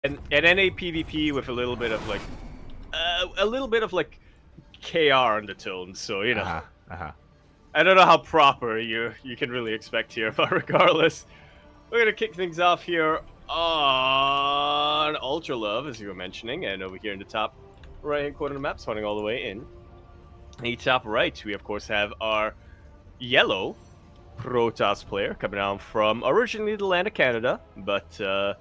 And NA PvP with a little bit of like KR undertones. So you know, I don't know how proper you can really expect here, but regardless, we're gonna kick things off here on Ultra Love, as you were mentioning, and over here in the top right-hand corner of the map, spawning all the way in. In the top right, we of course have our yellow Protoss player coming down from originally the land of Canada, but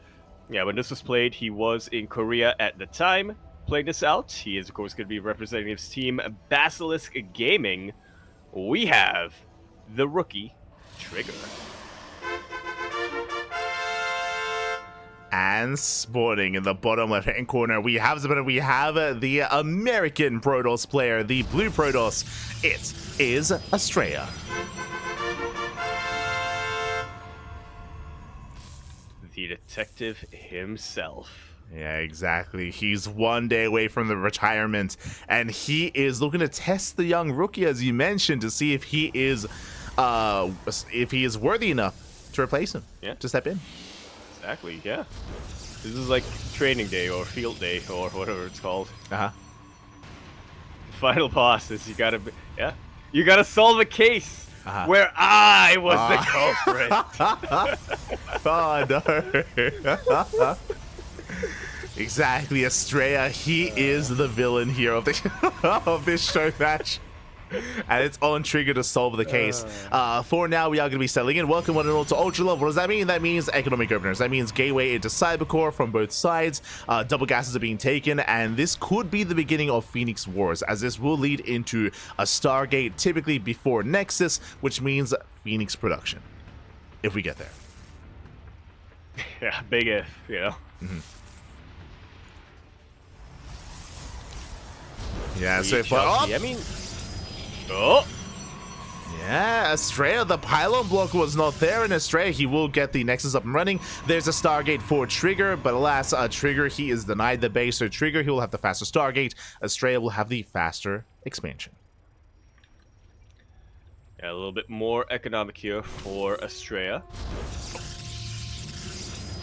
yeah, when this was played, he was in Korea at the time. Playing this out, he is of course going to be representing his team Basilisk Gaming. We have the rookie Trigger. And spawning in the bottom left-hand corner, we have the American Protoss player, the blue Protoss. It is Astrea. The detective himself. Yeah, exactly. He's one day away from the retirement, and he is looking to test the young rookie, as you mentioned, to see if he is worthy enough to replace him. Yeah, to step in. Exactly. Yeah. This is like training day or field day or whatever it's called. The final boss is you gotta solve a case. Where I was the culprit. Oh no! Exactly, Astrea. He is the villain here of the of this show match, and it's on Trigger to solve the case. For now, we are going to be settling in. Welcome one and all to Ultra Love. What does that mean? That means economic openers. That means gateway into Cybercore from both sides. Double gases are being taken, and this could be the beginning of Phoenix Wars, as this will lead into a Stargate, typically before Nexus, which means Phoenix production, if we get there. Yeah, big if, you know. Yeah, so far. I mean. Oh! Yeah, Astrea, the pylon block was not there, and Astrea, he will get the Nexus up and running. There's a Stargate for Trigger, but alas, Trigger, he is denied the base, so Trigger, he will have the faster Stargate. Astrea will have the faster expansion. Yeah, a little bit more economic here for Astrea.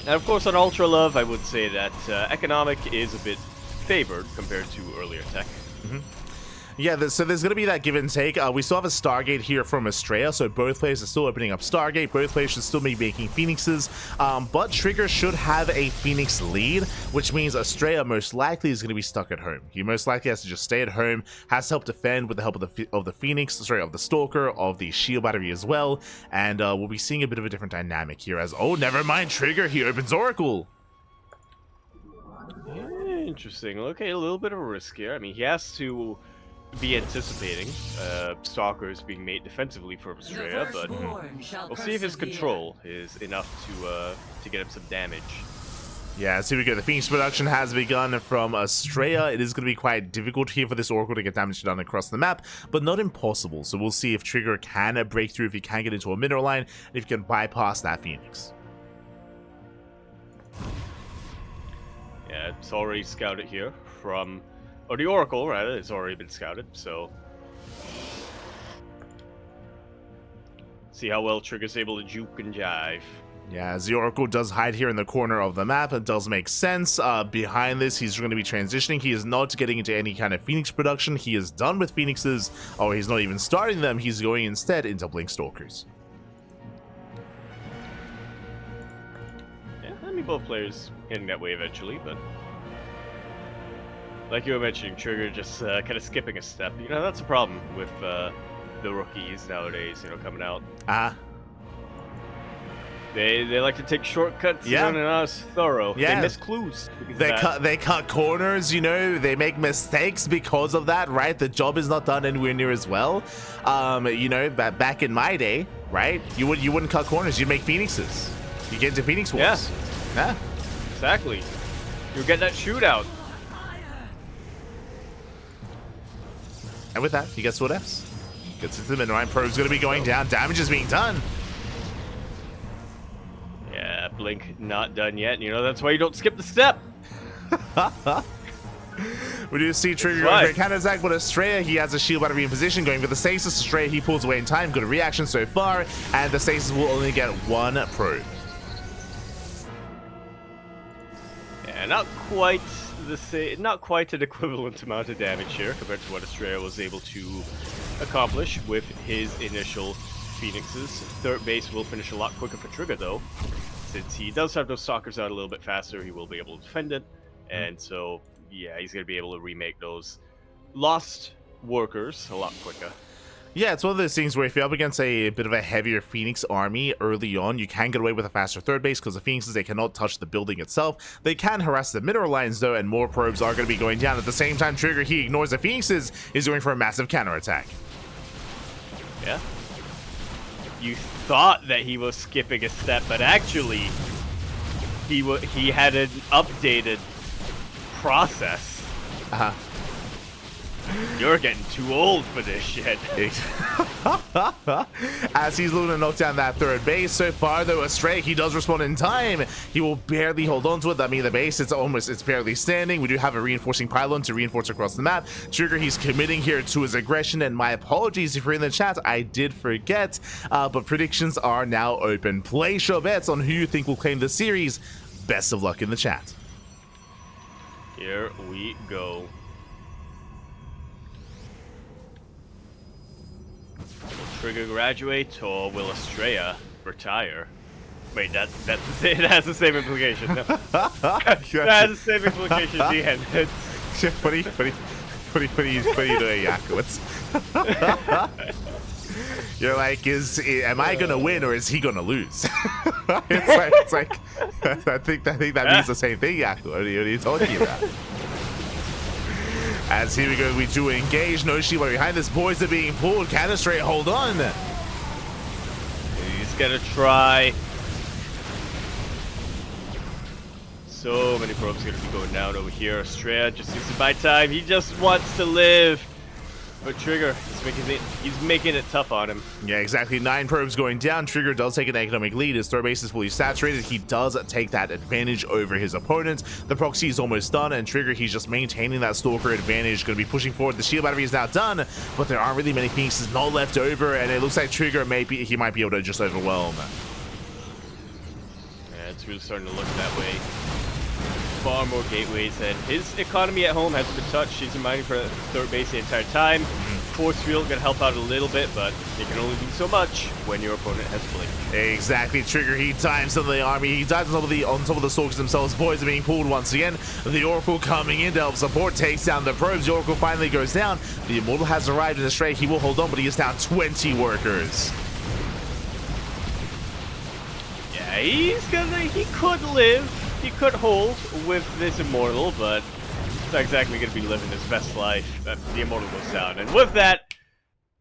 And of course, on Ultra Love, I would say that economic is a bit favored compared to earlier tech. Yeah, so there's going to be that give and take. We still have a Stargate here from Astrea, so both players are still opening up Stargate. Both players should still be making Phoenixes, but Trigger should have a Phoenix lead, which means Astrea most likely is going to be stuck at home. He most likely has to just stay at home, has to help defend with the help of the Phoenix, of the Stalker, of the Shield Battery as well, and we'll be seeing a bit of a different dynamic here as, oh, never mind, Trigger, he opens Oracle. Interesting. Okay, a little bit of a risk here. I mean, he has to be anticipating Stalkers being made defensively for Astrea, but we'll see if his control is enough to get him some damage. Yeah, so here we go. The Phoenix production has begun from Astrea. It is going to be quite difficult here for this Oracle to get damage done across the map, but not impossible. So we'll see if Trigger can break through, if he can get into a mineral line, and if he can bypass that Phoenix. Yeah, it's already scouted here from... Or the Oracle, rather, it's already been scouted, so... See how well Trigger's able to juke and jive. Yeah, as the Oracle does hide here in the corner of the map, it does make sense. Behind this, he's going to be transitioning. He is not getting into any kind of Phoenix production. He is done with Phoenixes, or he's not even starting them. He's going instead into Blink Stalkers. Yeah, I mean, both players heading that way eventually, but... Like you were mentioning, Trigger just kind of skipping a step. You know, that's a problem with the rookies nowadays, you know, coming out. They like to take shortcuts, yeah, and not as thorough. Yeah. They miss clues. They cut corners, you know, they make mistakes because of that, right? The job is not done anywhere near as well. You know, back in my day, right? You wouldn't cut corners, you'd make Phoenixes. You get into Phoenix Wars. Yeah. Exactly. You'll get that shootout. And with that, he gets Sword F's. Gets into the midline. Probe's going to be going down. Damage is being done. Yeah, Blink not done yet. You know, that's why you don't skip the step. We do see Trigger going for a counter-attack, but Astrea, he has a shield battery in position, going for the stasis. Astrea, he pulls away in time. Good reaction so far, and the stasis will only get one probe. Yeah, not quite the same, not quite an equivalent amount of damage here compared to what Astrea was able to accomplish with his initial Phoenixes. Third base will finish a lot quicker for Trigger, though. Since he does have those stalkers out a little bit faster, he will be able to defend it. And so, yeah, he's going to be able to remake those lost workers a lot quicker. Yeah, it's one of those things where if you're up against a bit of a heavier Phoenix army early on, you can get away with a faster third base because the Phoenixes, they cannot touch the building itself. They can harass the mineral lines, though, and more probes are going to be going down. At the same time, Trigger, he ignores the Phoenixes, is going for a massive counterattack. Yeah. You thought that he was skipping a step, but actually, he had an updated process. You're getting too old for this shit. As he's looking to knock down that third base. So far, though, Astrea, he does respond in time. He will barely hold on to it. I mean, the base, it's barely standing. We do have a reinforcing pylon to reinforce across the map. Trigger, he's committing here to his aggression. And my apologies if you're in the chat. I did forget. But predictions are now open. Place your bets on who you think will claim the series. Best of luck in the chat. Here we go. Will Trigger graduate, or will Astrea retire? Wait, that's the same. That has the same implication. No. That has the same implication. The end. What are you doing, Yakowitz? You're like, am I gonna win or is he gonna lose? it's like I think that means the same thing, Yaku. What are you talking about? As here we go, we do engage. No Shiva behind this. Boys are being pulled. Can Astrea hold on? He's gonna try. So many probes gonna be going down over here. Astrea just needs to buy time. He just wants to live. But Trigger, he's making it tough on him. Yeah, exactly. 9 probes going down. Trigger does take an economic lead. His third base is fully saturated. He does take that advantage over his opponent. The proxy is almost done, and Trigger, he's just maintaining that stalker advantage. Going to be pushing forward. The shield battery is now done, but there aren't really many Phoenixes not left over, and it looks like Trigger might be able to just overwhelm. Yeah, it's really starting to look that way. Far more gateways, and his economy at home hasn't been touched. He's been mining for third base the entire time. Force field gonna help out a little bit, but it can only do so much when your opponent has blinked. Exactly. Trigger, he times some of the army. He dives on top of the stalkers themselves. Boys are being pulled once again. The Oracle coming in to help support, takes down the probes. The Oracle finally goes down. The Immortal has arrived in Astrea. He will hold on, but he is down 20 workers. Yeah, he could live. He could hold with this Immortal, but it's not exactly going to be living his best life. The Immortal goes down. And with that,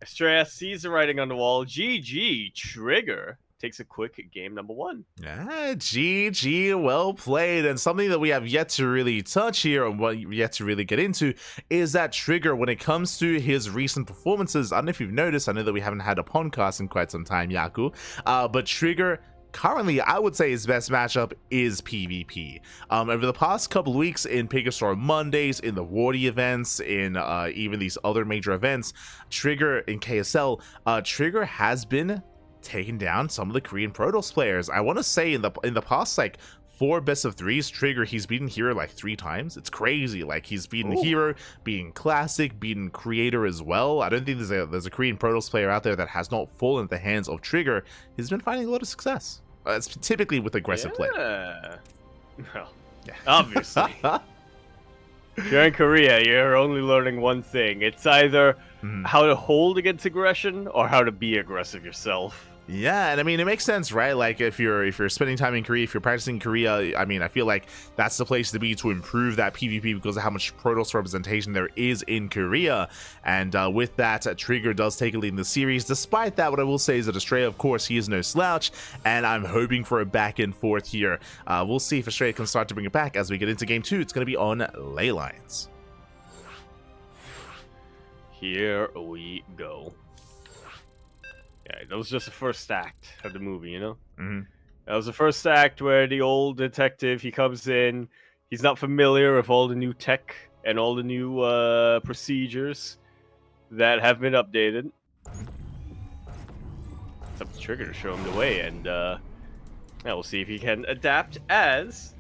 Astrea sees the writing on the wall. GG, Trigger takes a quick game number 1. GG, well played. And something that we have yet to really touch here, and what yet to really get into, is that Trigger, when it comes to his recent performances, I don't know if you've noticed, I know that we haven't had a podcast in quite some time, Yaku, but Trigger, currently, I would say his best matchup is PvP. Over the past couple of weeks in Pigastore Mondays, in the Wardy events, in even these other major events, Trigger in KSL, Trigger has been taking down some of the Korean Protoss players. I want to say in the past, like, 4 best of 3s, Trigger, he's beaten Hero like 3 times. It's crazy. Like, he's beaten Hero, beaten Classic, beaten Creator as well. I don't think there's a Korean Protoss player out there that has not fallen at the hands of Trigger. He's been finding a lot of success. It's typically with aggressive play. Well, yeah. Obviously. If you're in Korea, you're only learning one thing. It's either how to hold against aggression or how to be aggressive yourself. Yeah, and I mean, it makes sense, right? Like, if you're spending time in Korea, if you're practicing Korea, I mean, I feel like that's the place to be to improve that PvP because of how much Protoss representation there is in Korea. And with that, Trigger does take a lead in the series. Despite that, what I will say is that Astrea, of course, he is no slouch, and I'm hoping for a back and forth here. We'll see if Astrea can start to bring it back as we get into game 2. It's going to be on ley lines. Here we go. Yeah, that was just the first act of the movie, you know? That was the first act where the old detective, he comes in, he's not familiar with all the new tech and all the new procedures that have been updated. It's up to Trigger to show him the way, and yeah, we'll see if he can adapt as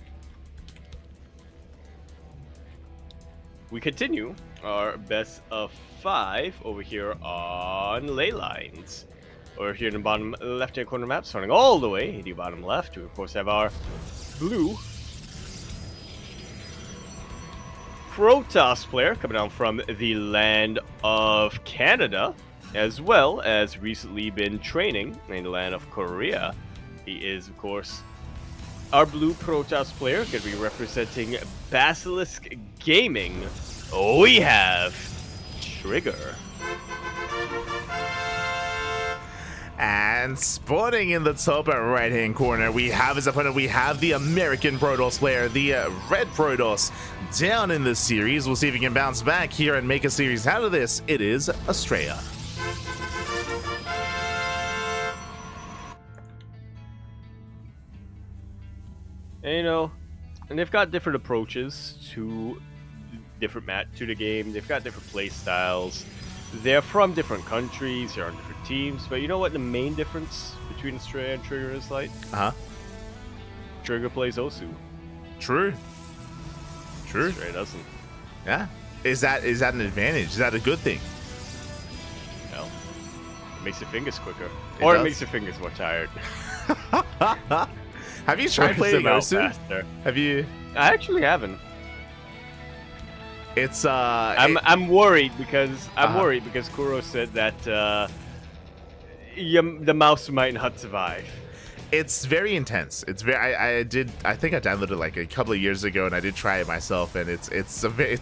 we continue our best of 5 over here on ley lines. Over here in the bottom left-hand corner map, starting all the way in the bottom left, we of course have our blue Protoss player coming down from the land of Canada, as well as recently been training in the land of Korea. He is, of course, our blue Protoss player, going to be representing Basilisk Gaming. We have Trigger. And spawning in the top right-hand corner, we have his opponent. We have the American Protoss player, the red Protoss, down in this series. We'll see if he can bounce back here and make a series out of this. It is Astrea. And, and they've got different approaches to the game. They've got different play styles. They're from different countries. They're on different teams. But you know what the main difference between Astrea and Trigger is like? Trigger plays Osu. True. Astrea doesn't. Yeah. Is that an advantage? Is that a good thing? No. It makes your fingers quicker. It makes your fingers more tired. Have you tried playing Osu? Have you? I actually haven't. It's I'm worried because Kuro said that the mouse might not survive. It's very intense. It's very. I think I downloaded it like a couple of years ago, and I did try it myself, and it's very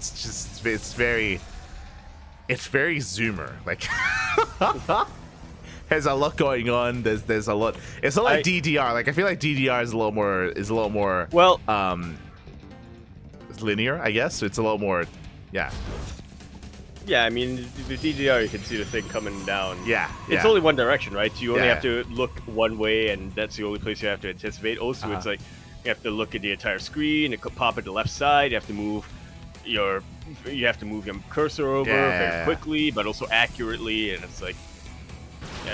zoomer. Like there's a lot going on. There's a lot. It's not like DDR. Like I feel like DDR is a little more well linear. I guess it's a little more. Yeah. Yeah, I mean, the DDR, you can see the thing coming down. Yeah. It's only one direction, right? You only have to look one way, and that's the only place you have to anticipate. Also, it's like you have to look at the entire screen. It could pop at the left side. You have to move your cursor over very quickly, but also accurately. And it's like,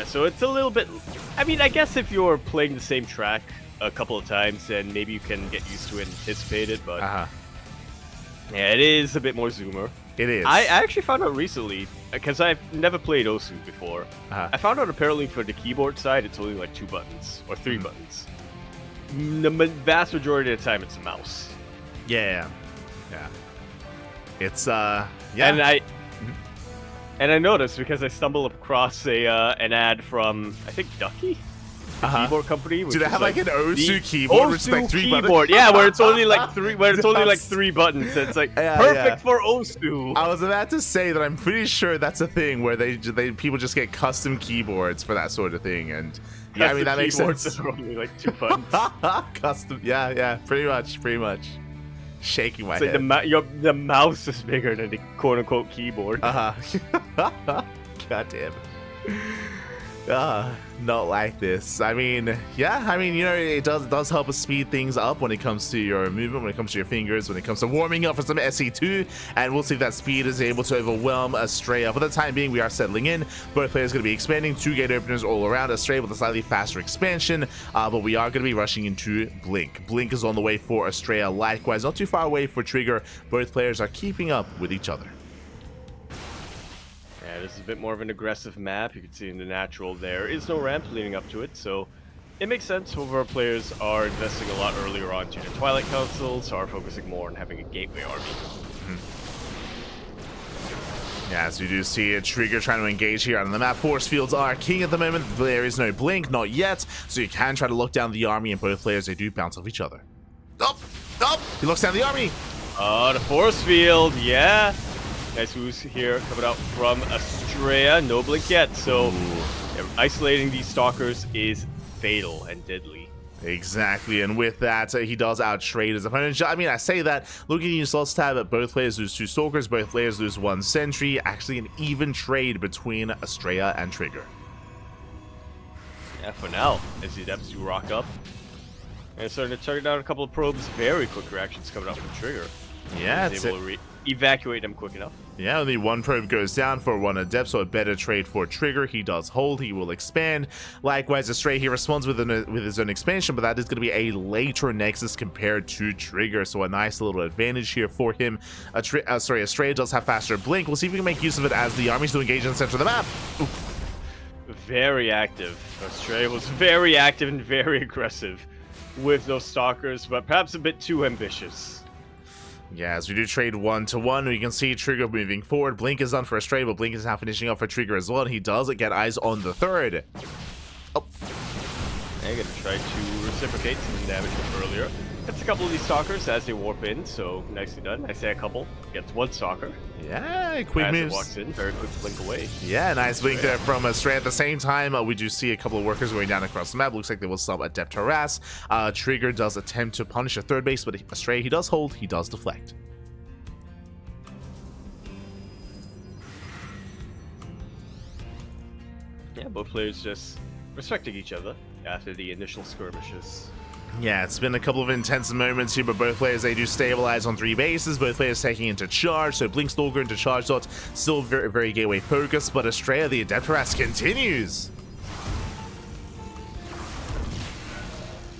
so it's a little bit. I mean, I guess if you're playing the same track a couple of times, then maybe you can get used to it and anticipate it. But yeah, it is a bit more zoomer. It is. I actually found out recently, because I've never played Osu before, I found out apparently for the keyboard side, it's only like 2 buttons, or 3 buttons. The vast majority of the time, it's a mouse. Yeah. It's, And I noticed, because I stumbled across an ad from, I think, Ducky? Keyboard company. Do they have like an Osu keyboard, which is like 3 buttons? Yeah, where it's only like 3, three buttons. It's like perfect for Osu. I was about to say that I'm pretty sure that's a thing where they people just get custom keyboards for that sort of thing, and I mean that makes sense. Are only like 2 buttons. Custom, yeah, pretty much. Shaking my head. The mouse is bigger than the quote unquote keyboard. God damn. Not like this. I mean, it does help us speed things up when it comes to your movement, when it comes to your fingers, when it comes to warming up for some SE2, and we'll see if that speed is able to overwhelm Astrea. For the time being, we are settling in. Both players going to be expanding 2 gate openers all around Astrea with a slightly faster expansion, but we are going to be rushing into Blink. Blink is on the way for Astrea, likewise, not too far away for Trigger. Both players are keeping up with each other. Yeah, this is a bit more of an aggressive map. You can see in the natural there is no ramp leading up to it, so it makes sense. Some of our players are investing a lot earlier on to the Twilight Council, so are focusing more on having a gateway army. Yeah, as we do see a Trigger trying to engage here on the map. Force fields are king at the moment. There is no Blink, not yet, so you can try to look down the army, and both players, they do bounce off each other. He looks down the army. The force field, yeah. Nice moves here coming out from Astrea. No Blink yet, so isolating these stalkers is fatal and deadly. Exactly, and with that, he does outtrade his opponent. I mean, I say that, looking at your slots tab, both players lose 2 stalkers, both players lose 1 sentry. Actually, an even trade between Astrea and Trigger. Yeah, for now, as the depths do rock up. And starting to target down a couple of probes. Very quick reactions coming up from Trigger. Yeah, he's able to evacuate them quick enough. Yeah, only one probe goes down for one adept, so a better trade for Trigger. He does hold, he will expand. Likewise, Astrea, he responds with his own expansion, but that is going to be a later Nexus compared to Trigger, so a nice little advantage here for him. Astrea does have faster blink. We'll see if we can make use of it as the armies do engage in the center of the map. Ooh. Very active. Astrea was very active and very aggressive with those stalkers, but perhaps a bit too ambitious. Yeah, as we do trade 1-to-1, we can see Trigger moving forward. Blink is done for Astrea, but Blink is now finishing up for Trigger as well. He does get eyes on the third. Oh. They're going to try to reciprocate some damage from earlier. Gets a couple of these stalkers as they warp in, so nicely done. I say a couple. Gets one stalker. Yeah, quick moves. As it walks in, very quick blink away. Yeah, nice blink there from Astrea. At the same time, we do see a couple of workers going down across the map. Looks like they will sub Adept Harass. Trigger does attempt to punish a third base, but Astrea, he does hold, he does deflect. Yeah, both players just respecting each other after the initial skirmishes. Yeah, it's been a couple of intense moments here, but both players, they do stabilize on 3 bases. Both players taking into charge, so Blink Stalker into charge dot, still very, very gateway focused, but Astrea, the Adept Harass continues.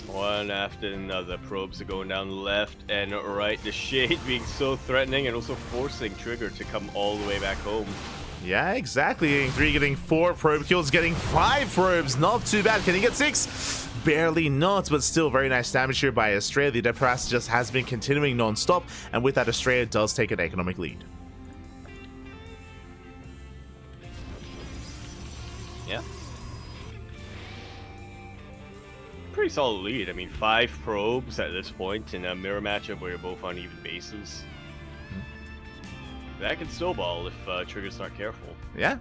One after another, probes are going down left and right. The Shade being so threatening and also forcing Trigger to come all the way back home. Yeah, exactly. Getting 3, getting 4 probe kills, getting 5 probes. Not too bad. Can he get 6? Barely not, but still very nice damage here by Astrea. The Adept Harass just has been continuing non-stop, and with that, Astrea does take an economic lead. Yeah. Pretty solid lead. I mean, 5 probes at this point in a mirror matchup where you're both on even bases. That can snowball if Trigger's not careful. Yeah,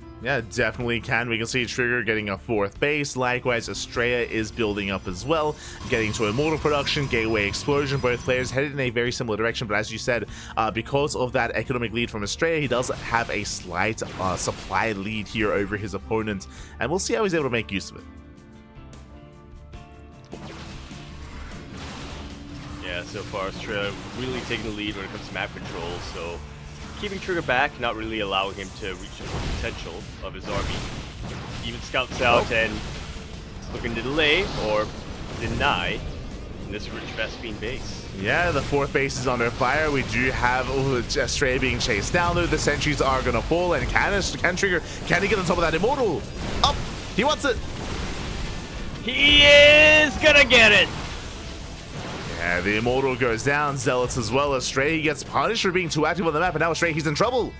definitely can. We can see Trigger getting a 4th base. Likewise, Astrea is building up as well, getting to Immortal production, Gateway Explosion. Both players headed in a very similar direction, but as you said, because of that economic lead from Astrea, he does have a slight supply lead here over his opponent, and we'll see how he's able to make use of it. Yeah, so far Astrea really taking the lead when it comes to map control, so keeping Trigger back, not really allowing him to reach the full potential of his army. Even scouts out and it's looking to delay or deny this rich Vespine base. Yeah, the 4th base is under fire. We do have Astrea being chased down, though. The sentries are going to fall, and can Trigger, can he get on top of that Immortal? Up! He wants it! He is gonna get it! Yeah, the Immortal goes down. Zealots as well. Astrea gets punished for being too active on the map, and now Astrea, he's in trouble.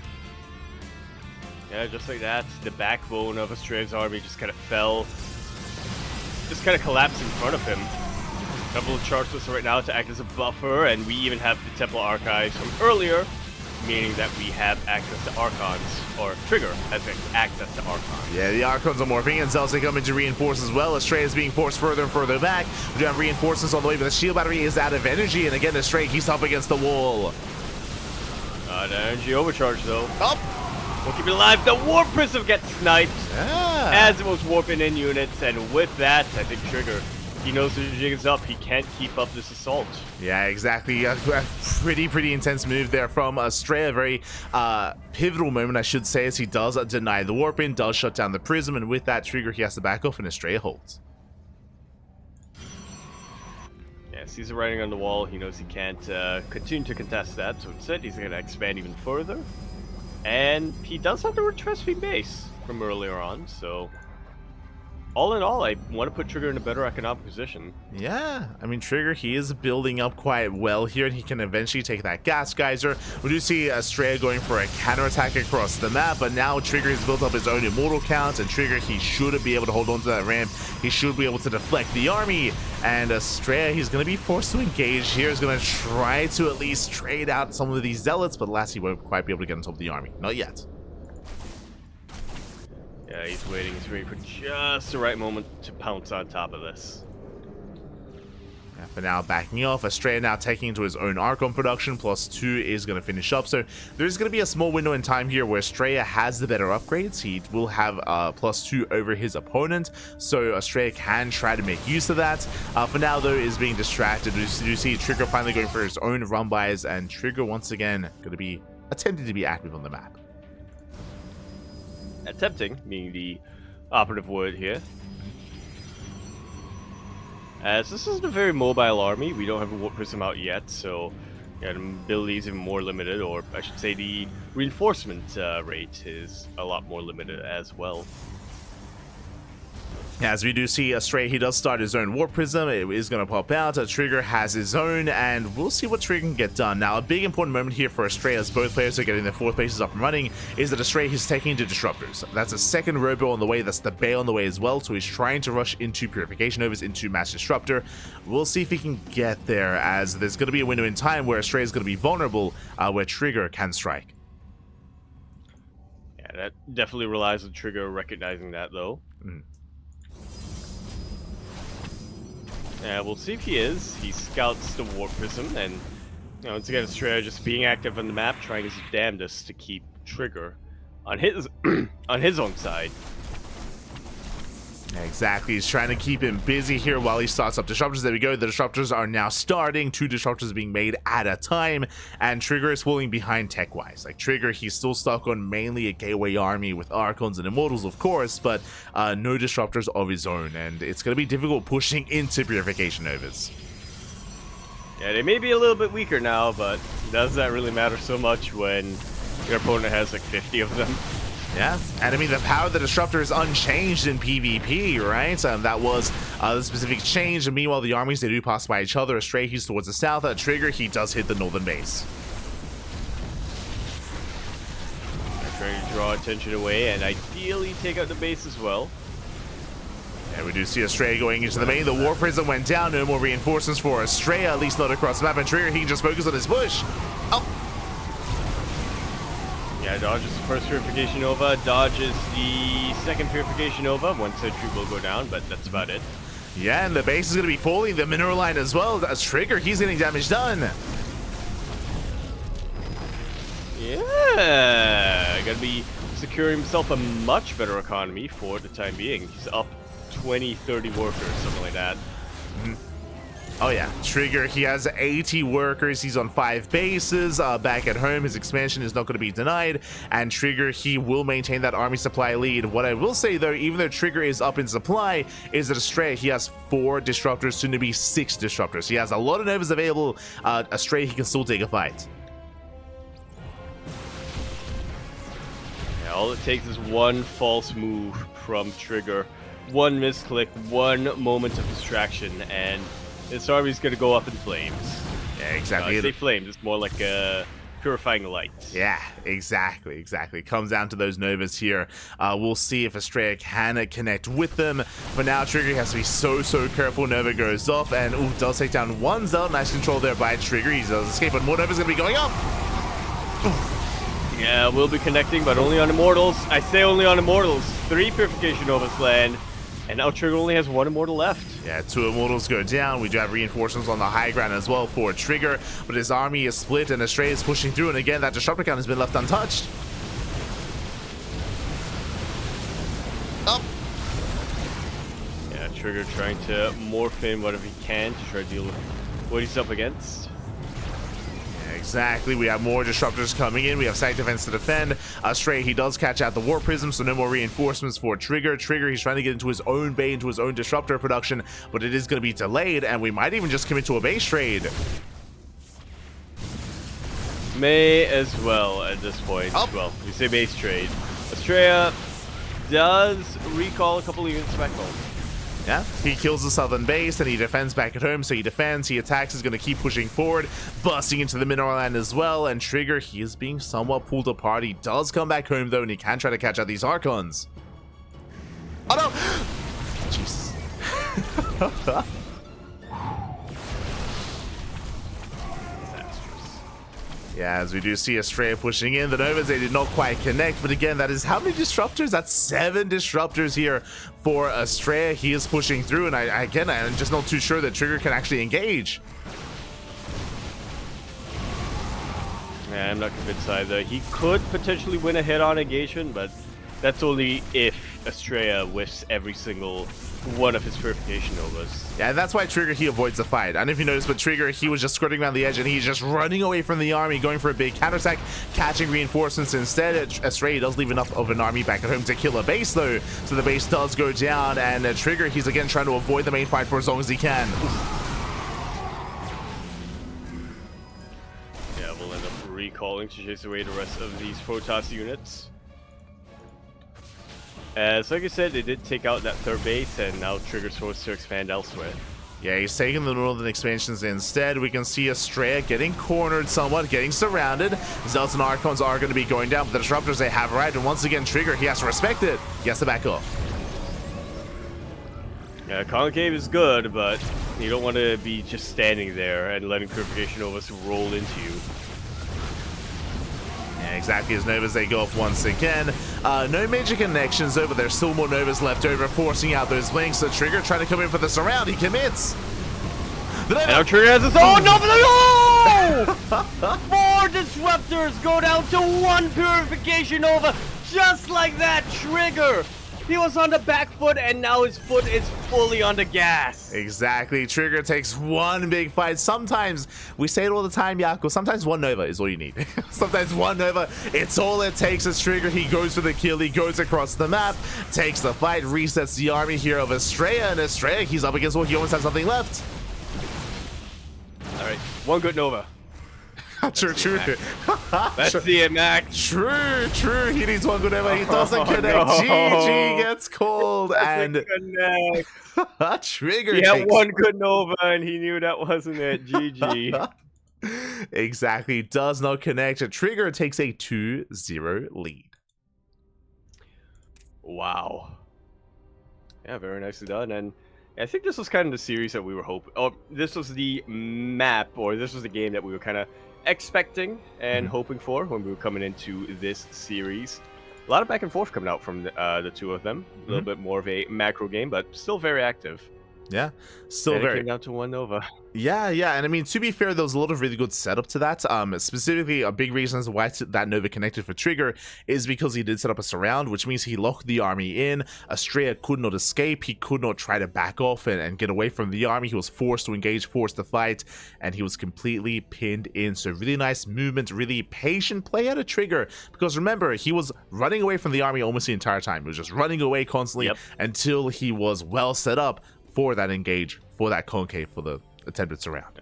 Yeah, just like that, the backbone of Astrea's army just kind of fell. Just kind of collapsed in front of him. A couple of charges right now to act as a buffer, and we even have the Temple Archives from earlier, meaning that we have access to Archons, or Trigger has access to Archons. Yeah, the Archons are morphing, and Zealots come in to reinforce as well. Astrea is being forced further and further back. We do have reinforcements on the way, but the shield battery is out of energy, and again, Astrea, he's up against the wall. The energy overcharge, though. Up! We'll keep it alive. The Warp Prism gets sniped as it was warping in units, and with that, I think Trigger, he knows the jig is up. He can't keep up this assault. Yeah, exactly. A pretty intense move there from Astrea. Very pivotal moment, I should say, as he does deny the warp in, does shut down the prism, and with that Trigger, he has to back off, and Astrea holds. Yeah, sees the writing on the wall. He knows he can't continue to contest that, so instead he's going to expand even further. And he does have the rich Vespine base from earlier on, so all in all, I want to put Trigger in a better economic position. Yeah, I mean, Trigger, he is building up quite well here, and he can eventually take that Gas Geyser. We do see Astrea going for a counterattack across the map, but now Trigger has built up his own Immortal count, and Trigger, he should be able to hold on to that ramp. He should be able to deflect the army, and Astrea, he's going to be forced to engage here. He's going to try to at least trade out some of these Zealots, but alas, he won't quite be able to get on top of the army. Not yet. Yeah, he's waiting for just the right moment to pounce on top of this. For now, backing off. Astrea now taking into his own Archon production. +2 is going to finish up. So there's going to be a small window in time here where Astrea has the better upgrades. He will have +2 over his opponent. So Astrea can try to make use of that. For now, though, is being distracted. You see Trigger finally going for his own run-bys. And Trigger, once again, going to be attempting to be active on the map. Attempting, being the operative word here. As this isn't a very mobile army, we don't have a Warp Prism out yet, so yeah, the ability is even more limited, or I should say the reinforcement rate is a lot more limited as well. As we do see Astrea, he does start his own Warp Prism. It is going to pop out. Trigger has his own, and we'll see what Trigger can get done. Now, a big important moment here for Astrea, as both players are getting their 4th bases up and running, is that Astrea is taking into Disruptors. That's a second Robo on the way. That's the Bay on the way as well. So he's trying to rush into Purification Overs, into Mass Disruptor. We'll see if he can get there, as there's going to be a window in time where Astrea is going to be vulnerable, where Trigger can strike. Yeah, that definitely relies on Trigger recognizing that, though. We'll see if he is. He scouts the Warp Prism, and once again, Astrea just being active on the map, trying his damnedest to keep Trigger on his on his own side. Exactly, he's trying to keep him busy here while he starts up Disruptors. There we go, the Disruptors are now starting, 2 Disruptors being made at a time, and Trigger is falling behind tech-wise. Like, Trigger, he's still stuck on mainly a Gateway army with Archons and Immortals, of course, but no Disruptors of his own, and it's going to be difficult pushing into Purification Overs. Yeah, they may be a little bit weaker now, but does that really matter so much when your opponent has like 50 of them? Yeah, and I mean, the power of the Disruptor is unchanged in PvP, right? That was the specific change, and meanwhile, the armies, they do pass by each other. Astrea, he's towards the south. Trigger, he does hit the northern base. They're trying to draw attention away, and ideally take out the base as well. And we do see Astrea going into the main. The Warp Prism went down. No more reinforcements for Astrea, at least not across the map. And Trigger, he can just focus on his push. Oh! Yeah, dodges the first Purification Nova, dodges the second Purification Nova. One sentry will go down, but that's about it. Yeah, and the base is going to be falling. The mineral line as well. As Trigger, he's getting damage done. Yeah, gonna be securing himself a much better economy for the time being. He's up 20, 30 workers, something like that. Oh yeah, Trigger, he has 80 workers, he's on 5 bases, back at home, his expansion is not going to be denied, and Trigger, he will maintain that army supply lead. What I will say though, even though Trigger is up in supply, is that Astrea, he has 4 Disruptors, soon to be 6 Disruptors. He has a lot of Novas available. Astrea, he can still take a fight. Yeah, all it takes is one false move from Trigger, one misclick, one moment of distraction, and this army's gonna go up in flames. Yeah, exactly. I say flames, it's more like a purifying light. Yeah, exactly. Comes down to those Novas here. We'll see if Astrea can connect with them. For now, Trigger has to be so careful. Nova goes off and does take down one Zealot. Nice control there by Trigger. He does escape, but more Nova's gonna be going up. Yeah, we'll be connecting, but only on Immortals. I say only on Immortals. 3 Purification Novas land. And now Trigger only has 1 Immortal left. Yeah, 2 Immortals go down. We do have reinforcements on the high ground as well for Trigger, but his army is split and Astrea is pushing through, and again, that Disruptor count has been left untouched. Up. Yeah, Trigger trying to morph in whatever he can to try to deal with what he's up against. Exactly, we have more Disruptors coming in. We have site defense to defend. Astrea, he does catch out the Warp Prism, so no more reinforcements for Trigger. Trigger, he's trying to get into his own bay, into his own Disruptor production, but it is going to be delayed, and we might even just commit to a base trade. May as well at this point. Oh. Well, we say base trade. Astrea does recall a couple of units back home. Yeah, he kills the southern base, and he defends back at home, so he defends, he attacks, he's going to keep pushing forward, busting into the mineral land as well, and Trigger, he is being somewhat pulled apart. He does come back home, though, and he can try to catch out these Archons. Oh, no! Jesus. Yeah, as we do see Astrea pushing in. The Novas, they did not quite connect, but again, that is how many disruptors? That's 7 disruptors here for Astrea. He is pushing through, and I'm just not too sure that Trigger can actually engage. Yeah, I'm not convinced either. He could potentially win a head-on engagement, but that's only if Astrea whiffs every single one of his purification novas. Yeah, that's why Trigger, he avoids the fight. I don't know if you noticed, but Trigger, he was just skirting around the edge and he's just running away from the army, going for a big counterattack, catching reinforcements instead. Astrea does leave enough of an army back at home to kill a base though, so the base does go down, and Trigger, he's again trying to avoid the main fight for as long as he can. Yeah, we'll end up recalling to chase away the rest of these Protoss units. So like I said, they did take out that 3rd base, and now Trigger's forced to expand elsewhere. Yeah, he's taking the northern expansions instead. We can see Astrea getting cornered somewhat, getting surrounded. Zealots and Archons are going to be going down, but the Disruptors, they have arrived, and once again, Trigger, he has to respect it. He has to back off. Yeah, Concave is good, but you don't want to be just standing there and letting Purification Novas roll into you. Yeah, exactly, as Novas, they go off once again. No major connections though, but there's still more Novas left over, forcing out those blinks. The Trigger trying to come in for the surround. He commits. And now Trigger has his own no! 4 Disruptors go down to 1 Purification Nova. Just like that, Trigger. He was on the back foot, and now his foot is fully on the gas. Exactly. Trigger takes one big fight. Sometimes, we say it all the time, Yako, sometimes 1 Nova is all you need. Sometimes 1 Nova, it's all it takes. As Trigger, he goes for the kill, he goes across the map, takes the fight, resets the army here of Astrea, and Astrea, he's up against what he almost has something left. All right, 1 good Nova. True. That's the max. True. He needs 1 good Nova. He doesn't connect. No. GG gets called, and Trigger. He had 1 good Nova, and he knew that wasn't it. GG. Exactly. Does not connect. A Trigger takes a 2-0 lead. Wow. Yeah, very nicely done. And I think this was kind of the series that we were hoping. Oh, this was the map, or this was the game that we were kind of expecting and hoping for when we were coming into this series. A lot of back and forth coming out from the 2 of them. A little bit more of a macro game, but still very active. Yeah, still and very. It came down to 1 Nova. Yeah, and I mean, to be fair, there was a lot of really good setup to that. Specifically, a big reason as why that Nova connected for Trigger is because he did set up a surround, which means he locked the army in. Astrea could not escape. He could not try to back off and get away from the army. He was forced to engage, forced to fight, and he was completely pinned in. So really nice movement, really patient play out of Trigger. Because remember, he was running away from the army almost the entire time. He was just running away constantly until he was well set up for that engage, for that concave, for the attempted surround.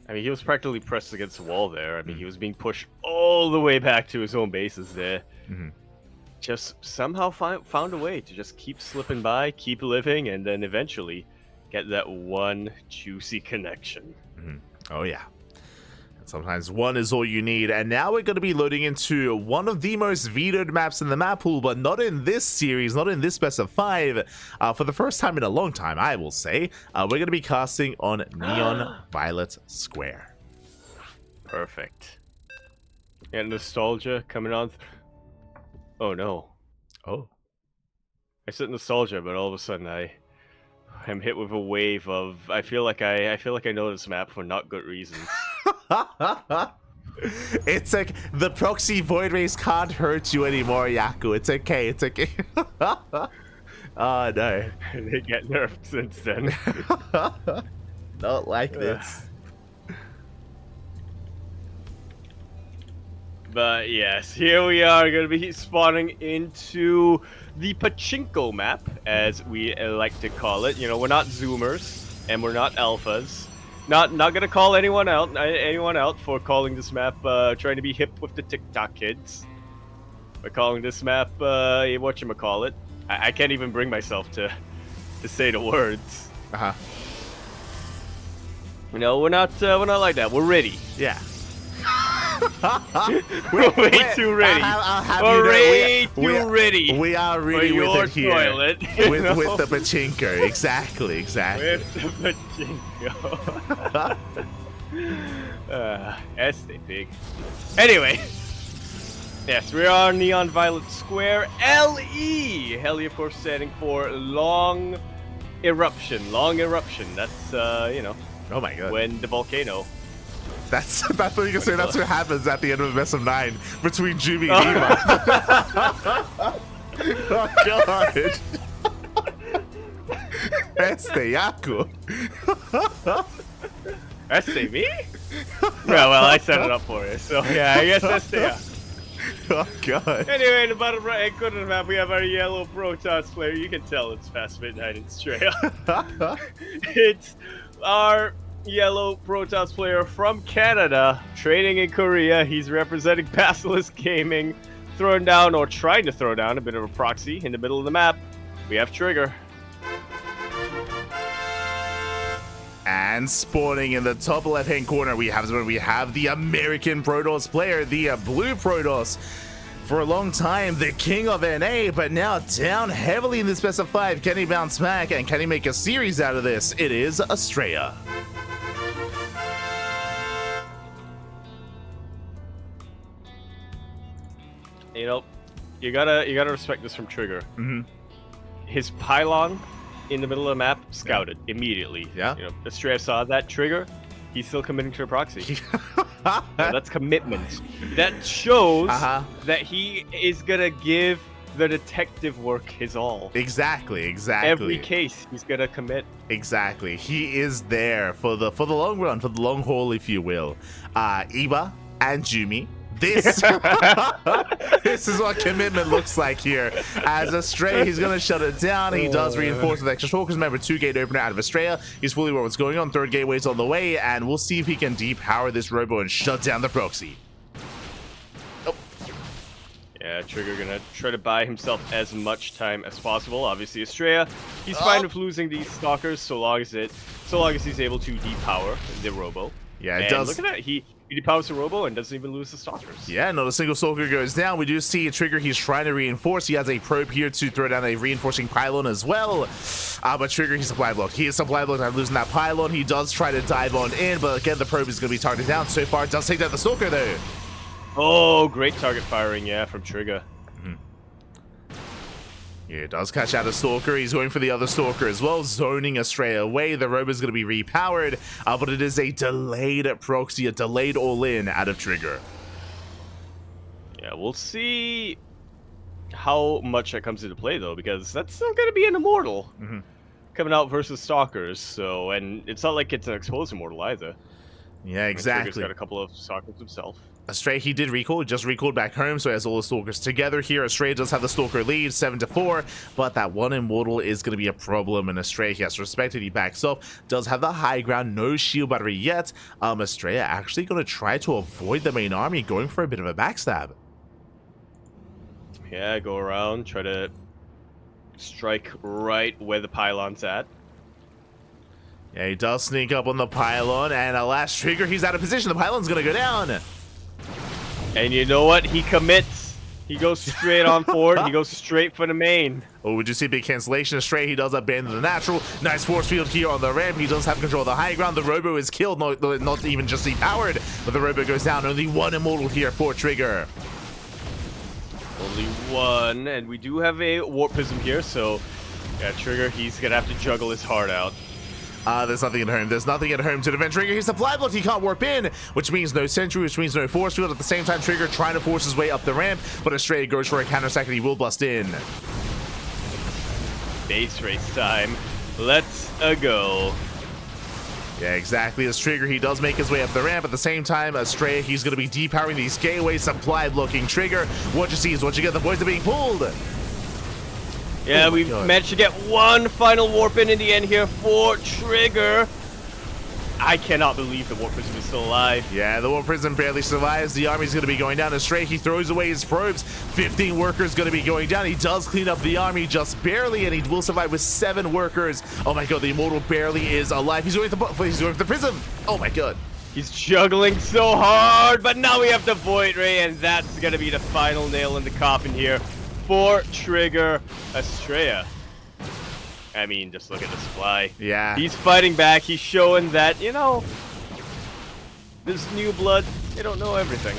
I mean, he was practically pressed against the wall there. I mean, he was being pushed all the way back to his own bases there. Just somehow found a way to just keep slipping by, keep living, and then eventually get that 1 juicy connection. Oh yeah. Sometimes 1 is all you need, and now we're going to be loading into one of the most vetoed maps in the map pool, but not in this series, not in this best of 5. For the first time in a long time, I will say, we're going to be casting on Neon Violet Square. Perfect. And nostalgia coming on. Oh no. Oh. I said nostalgia, but all of a sudden I'm hit with a wave of I feel like I know this map for not good reasons. It's like the proxy void race can't hurt you anymore, Yaku. It's okay. Oh no. They get nerfed since then. Not like this. But yes, here we are going to be spawning into the Pachinko map, as we like to call it. You know, we're not Zoomers and we're not Alphas. Not gonna call anyone out for calling this map trying to be hip with the TikTok kids. We're calling this map whatchamacallit. I can't even bring myself to say the words. No, we're not like that. We're ready. Yeah. We're way too ready. We're way too ready. We are really with it here. Toilet, with the pachinko. Exactly. With the pachinko. Este pig. Anyway. Yes, we are Neon Violet Square. LE! LE, of course, standing for Long Eruption. Long Eruption. That's, you know. Oh my god. When the volcano. That's what you can say. That's what happens at the end of the best of 9 between Jumi and Eva. Oh god. Este Yaku. Este me? Yeah, well, I set it up for you. So, yeah, I guess Este. Oh god. Anyway, in the bottom right corner of the map, we have our yellow Protoss player. You can tell it's past midnight in Astrea. It's our yellow Protoss player from Canada, training in Korea. He's representing Basilisk Gaming, throwing down, or trying to throw down, a bit of a proxy in the middle of the map. We have Trigger. And spawning in the top left-hand corner, we have the American Protoss player, the blue Protoss. For a long time, the king of NA, but now down heavily in this best of 5. Can he bounce back, and can he make a series out of this? It is Astrea. You know, you gotta respect this from Trigger. His pylon in the middle of the map, scouted immediately. Yeah. You know, Astrea saw that Trigger. He's still committing to a proxy. That's commitment. That shows that he is gonna give the detective work his all. Exactly. Every case, he's gonna commit. Exactly. He is there for the long run, for the long haul, if you will. Eva and Jumi. This is what commitment looks like here. As Astrea, he's going to shut it down. He does reinforce with extra stalkers. Remember, 2-gate opener out of Astrea. He's fully aware what's going on. 3rd gateway's on the way, and we'll see if he can depower this robo and shut down the proxy. Oh. Yeah, Trigger gonna try to buy himself as much time as possible. Obviously, Astrea, he's fine with losing these stalkers so long as he's able to depower the robo. Yeah, it and does. Look at that. He depowers the robo and doesn't even lose the stalkers. Yeah, not a single stalker goes down. We do see a Trigger. He's trying to reinforce. He has a probe here to throw down a reinforcing pylon as well. But Trigger, he's supply block. He is supply block. I'm losing that pylon. He does try to dive on in, but again, the probe is going to be targeted down. So far, it does take down the stalker, though. Oh, great target firing, yeah, from Trigger. Yeah, it does catch out a stalker. He's going for the other stalker as well, zoning Astrea away. The robo is going to be repowered, but it is a delayed proxy, a delayed all-in out of Trigger. Yeah, we'll see how much that comes into play, though, because that's still going to be an immortal coming out versus stalkers. So, and it's not like it's an exposed immortal either. Yeah, exactly. Trigger's got a couple of stalkers himself. Astrea, he did recall, just recalled back home, so he has all the stalkers together here. Astrea does have the stalker lead, 7-4, but that one immortal is going to be a problem, and Astrea, he has to respect it. He backs off, does have the high ground, no shield battery yet. Astrea actually going to try to avoid the main army, going for a bit of a backstab. Yeah, go around, try to strike right where the pylon's at. Yeah, he does sneak up on the pylon, and last Trigger, he's out of position. The pylon's going to go down. And you know what? He commits. He goes straight on forward. He goes straight for the main. Oh, would you see a big cancellation? Astrea, he does abandon the natural. Nice force field here on the ramp. He does have control of the high ground. The robo is killed, not even just depowered, but the robo goes down. Only one immortal here for Trigger. Only one, and we do have a warp prism here, so yeah, Trigger, he's gonna have to juggle his heart out. There's nothing at home. There's nothing at home to defend Trigger. He's supply blocked. He can't warp in, which means no sentry, which means no force field. At the same time, Trigger trying to force his way up the ramp, but Astrea goes for a counter second. He will bust in. Base race time. Let's go. Yeah, exactly. As Trigger, he does make his way up the ramp. At the same time, Astrea, he's going to be depowering these gateways, supply blocking Trigger. What you see is what you get. The boys are being pulled. Yeah, we managed to get one final warp in the end here for Trigger. I cannot believe the warp prism is still alive. Yeah, the warp prism barely survives. The army's going to be going down. Astrea, he throws away his probes. 15 workers going to be going down. He does clean up the army just barely, and he will survive with 7 workers. Oh my god, the immortal barely is alive. He's going for the prism. Oh my god. He's juggling so hard, but now we have the Void Ray, and that's going to be the final nail in the coffin here for Trigger. Astrea. I mean, just look at the supply. Yeah. He's fighting back. He's showing that, you know, This new blood, they don't know everything.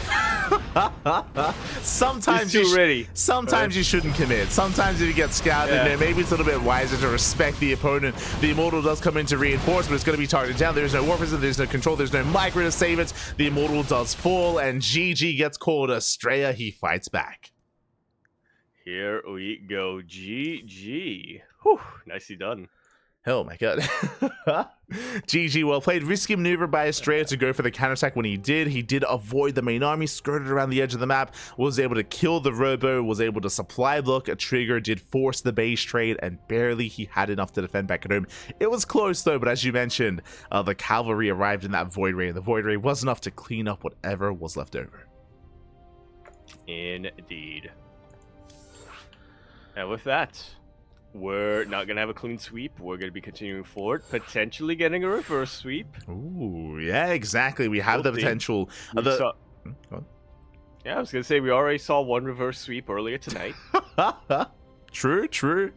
Sometimes He's too ready. Sometimes you shouldn't commit. Sometimes if you get scouted, Yeah. maybe it's a little bit wiser to respect the opponent. The Immortal does come in to reinforce, but it's going to be targeted down. There's no Warp Resist, there's no control, there's no micro to save it. The Immortal does fall, and GG gets called. Astrea, he fights back. Here we go. GG. Whew, nicely done. Oh my god. GG, well played. Risky maneuver by Astrea to go for the counterattack when he did. He did avoid the main army, skirted around the edge of the map, was able to kill the Robo, was able to supply block. A Trigger did force the base trade, and barely he had enough to defend back at home. It was close though, but as you mentioned, the cavalry arrived in that Void Ray, and the Void Ray was enough to clean up whatever was left over. Indeed. And with that, we're not going to have a clean sweep. We're going to be continuing forward, potentially getting a reverse sweep. Ooh, yeah, exactly. We have the potential. Yeah, I was going to say, we already saw one reverse sweep earlier tonight. True.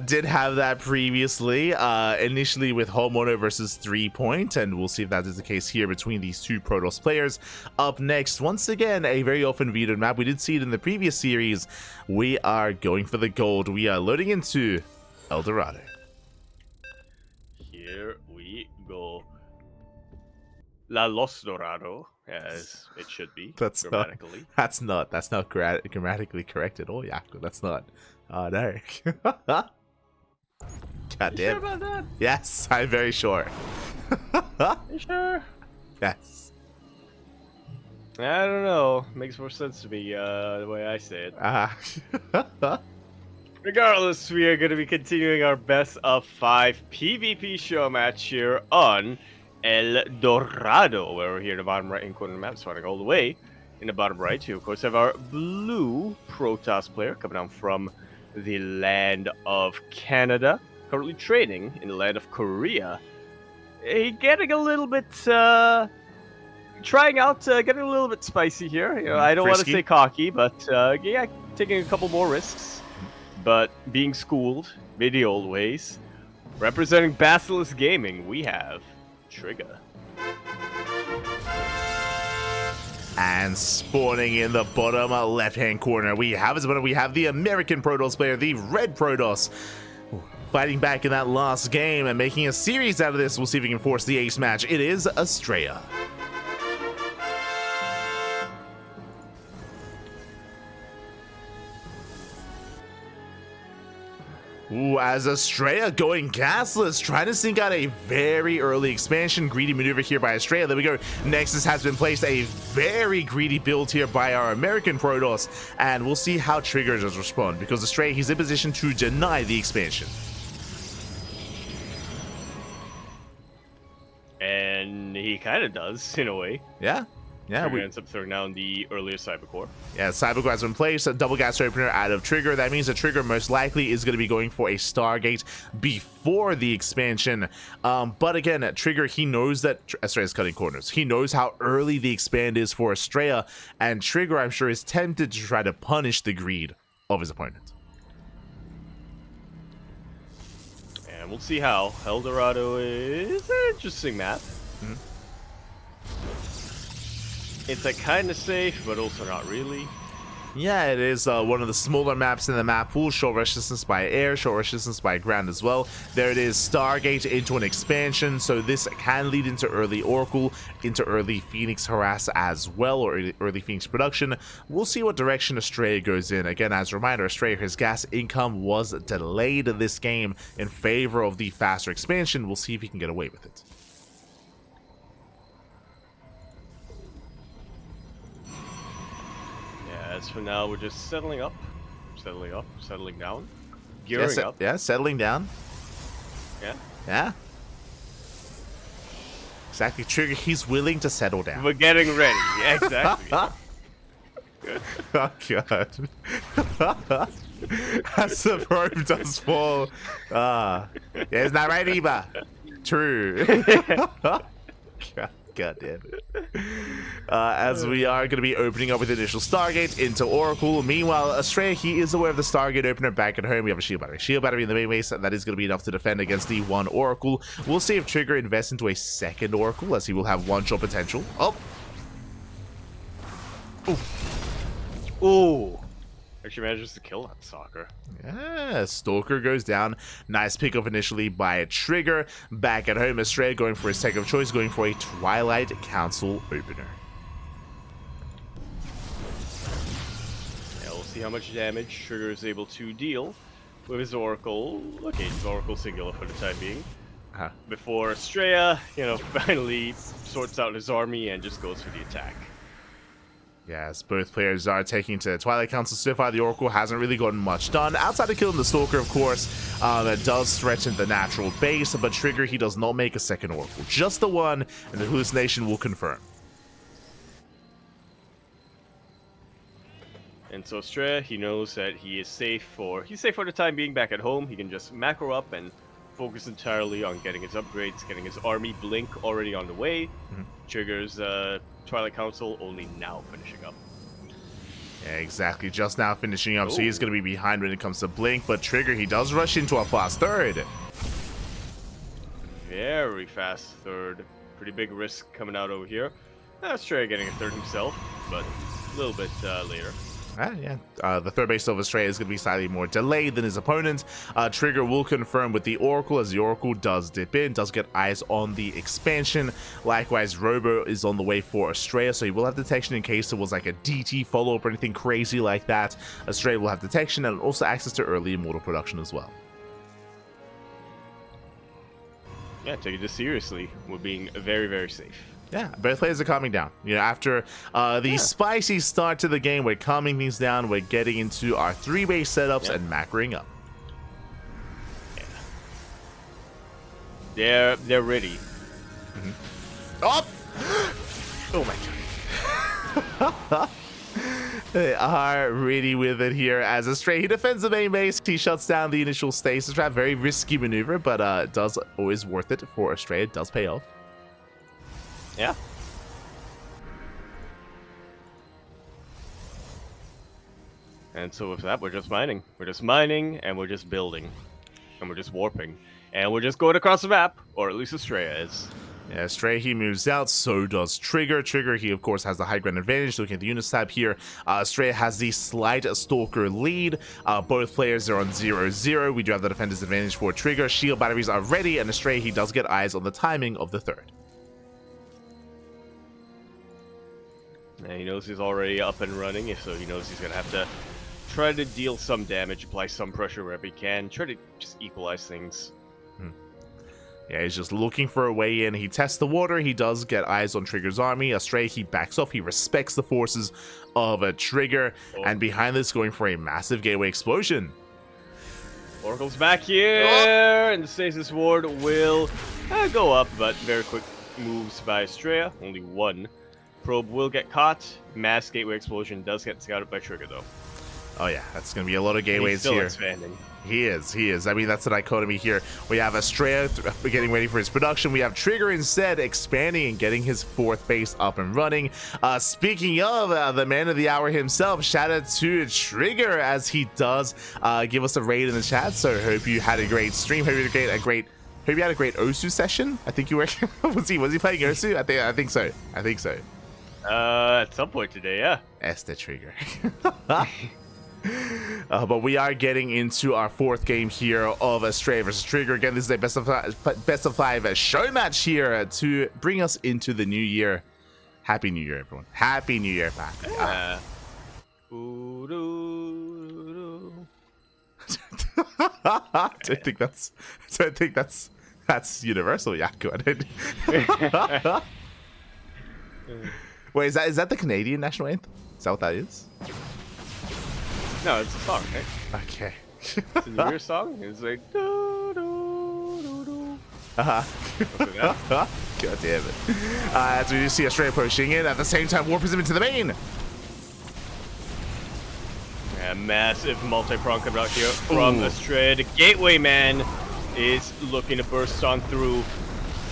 Did have that previously, initially with Homeowner versus 3 Point, and we'll see if that is the case here between these two Protoss players. Up next, once again, a very often vetoed map. We did see it in the previous series. We are going for the gold. We are loading into El Dorado. Here we go. La Los Dorado, as it should be. That's grammatically. Not grammatically correct at all, Yaku. That's not. Oh no. God damn. You sure about that? Yes, I'm very sure. You sure? Yes. I don't know. Makes more sense to me the way I say it. Regardless, we are going to be continuing our best of 5 PvP show match here on El Dorado, where we're here in the bottom right-hand corner of the map, starting all the way in the bottom right. You, of course, have our blue Protoss player coming down from the land of Canada, currently trading in the land of Korea. Getting a little bit, trying out, getting a little bit spicy here. You know, I don't want to say cocky, but yeah, taking a couple more risks, but being schooled in the old ways. Representing Basilisk Gaming, we have Trigger. And spawning in the bottom left-hand corner, we have the American Protoss player, the Red Protoss, fighting back in that last game and making a series out of this. We'll see if we can force the ace match. It is Astrea. Ooh, as Astrea going gasless, trying to sneak out a very early expansion. Greedy maneuver here by Astrea. There we go. Nexus has been placed. A very greedy build here by our American Protoss. And we'll see how Trigger does respond, because Astrea, he's in position to deny the expansion. And he kind of does, in a way. Yeah. Yeah, Trigger ends up throwing down the earlier Cybercore. Yeah, Cybercore has been placed. A double gas opener out of Trigger. That means the Trigger most likely is going to be going for a Stargate before the expansion. But again, Trigger, he knows that Astrea's cutting corners. He knows how early the expand is for Astrea. And Trigger, I'm sure, is tempted to try to punish the greed of his opponent. And we'll see how. El Dorado is an interesting map. Mm-hmm. It's like kind of safe, but also not really. Yeah, it is one of the smaller maps in the map pool. Short resistance by air, short resistance by ground as well. There it is, Stargate into an expansion, so this can lead into early Oracle, into early Phoenix Harass as well, or early Phoenix production. We'll see what direction Astrea goes in. Again, as a reminder, Astrea, his gas income was delayed this game in favor of the faster expansion. We'll see if he can get away with it. As for now, we're just settling down, gearing up. Yeah, settling down. Yeah. Exactly, Trigger, he's willing to settle down. We're getting ready. Yeah, exactly. Oh, God. As the probe does fall. Yeah, isn't that right, Eva? True. God. God damn it. As we are going to be opening up with the initial Stargate into Oracle. Meanwhile, Astrea, he is aware of the Stargate opener back at home. We have a shield battery. Shield battery in the main base, and that is going to be enough to defend against the one Oracle. We'll see if Trigger invests into a second Oracle, as he will have one-shot potential. Oh! Ooh. Ooh. Actually manages to kill that Stalker. Yeah, Stalker goes down. Nice pickup initially by a Trigger. Back at home, Astrea going for his second choice, going for a Twilight Council opener. Yeah, we'll see how much damage Trigger is able to deal with his Oracle. Okay, his Oracle singular for the time being. Before Astrea, finally sorts out his army and just goes for the attack. Yes, both players are taking to Twilight Council. So far, the Oracle hasn't really gotten much done. Outside of killing the Stalker, of course, that does threaten the natural base, but Trigger, he does not make a second Oracle. Just the one, and the hallucination will confirm. And so Astrea, he knows that he's safe for the time being back at home. He can just macro up and focus entirely on getting his upgrades, getting his army blink already on the way. Trigger's Twilight Council only now finishing up. Yeah, exactly. Just now finishing up, so he's going to be behind when it comes to blink, but Trigger, he does rush into a fast third. Very fast third. Pretty big risk coming out over here. Astrea getting a third himself, but a little bit later. The third base of Astrea is going to be slightly more delayed than his opponent. Trigger will confirm with the Oracle, as the Oracle does dip in, does get eyes on the expansion. Likewise, Robo is on the way for Astrea, so he will have detection in case there was like a DT follow-up or anything crazy like that. Astrea will have detection and also access to early Immortal production as well. Yeah, taking this seriously. We're being very, very safe. Yeah, both players are calming down. After the spicy start to the game, we're calming things down. We're getting into our three-base setups and macroing up. Yeah. They're ready. Oh! Oh my god. They are ready with it here as Astrea, he defends the main base. He shuts down the initial stasis trap. Very risky maneuver, but it does always worth it for Astrea. It does pay off. Yeah. And so with that, we're just mining. We're just mining, and we're just building. And we're just warping. And we're just going across the map, or at least Astrea is. Yeah, Astrea, he moves out, so does Trigger. Trigger, he of course has the high ground advantage. Looking at the units tab here, Astrea has the slight Stalker lead. Both players are on 0-0. We do have the defender's advantage for Trigger. Shield batteries are ready, and Astrea, he does get eyes on the timing of the third. And he knows he's already up and running, so he knows he's going to have to try to deal some damage, apply some pressure wherever he can, try to just equalize things. Yeah, he's just looking for a way in. He tests the water. He does get eyes on Trigger's army. Astrea, he backs off. He respects the forces of a Trigger. And behind this, going for a massive gateway explosion. Oracle's back here, and the stasis ward will go up, but very quick moves by Astrea. Only one. Probe will get caught. Mass gateway explosion does get scouted by Trigger, though. Oh yeah, that's going to be a lot of gateways still here. Expanding. He is. I mean, that's the dichotomy here. We have Astrea getting ready for his production. We have Trigger instead expanding and getting his fourth base up and running. Speaking of the man of the hour himself, shout out to Trigger as he does give us a raid in the chat. So hope you had a great stream. Hope you had a great Osu session. I think you were. was he playing Osu? I think so. At some point today, yeah. Esther Trigger. But we are getting into our fourth game here of Astrea versus Trigger. Again, this is a best of five show match here to bring us into the new year. Happy New Year, everyone. Happy New Year, Pappy. Yeah. I don't think that's universal. Yeah, go ahead. Wait, is that the Canadian national anthem? Is that what that is? No, it's a song, right? Okay. It's a New Year's song. It's like do do do do. God damn it. As we do see Astrea pushing in, at the same time warping him into the main. Yeah, massive multi-prong coming out here from Astrea. The Gateway Man is looking to burst on through.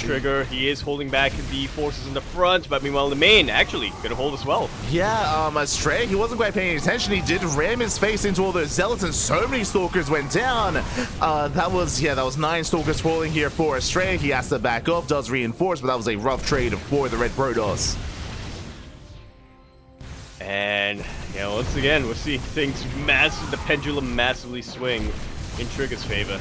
Trigger, he is holding back the forces in the front, but meanwhile the main actually gonna hold as well. Yeah, Astrea, he wasn't quite paying attention. He did ram his face into all those zealots, and so many stalkers went down. That was 9 stalkers falling here for Astrea. He has to back off, does reinforce, but that was a rough trade for the Red Protoss. And once again, we'll see things the pendulum massively swing in Trigger's favor.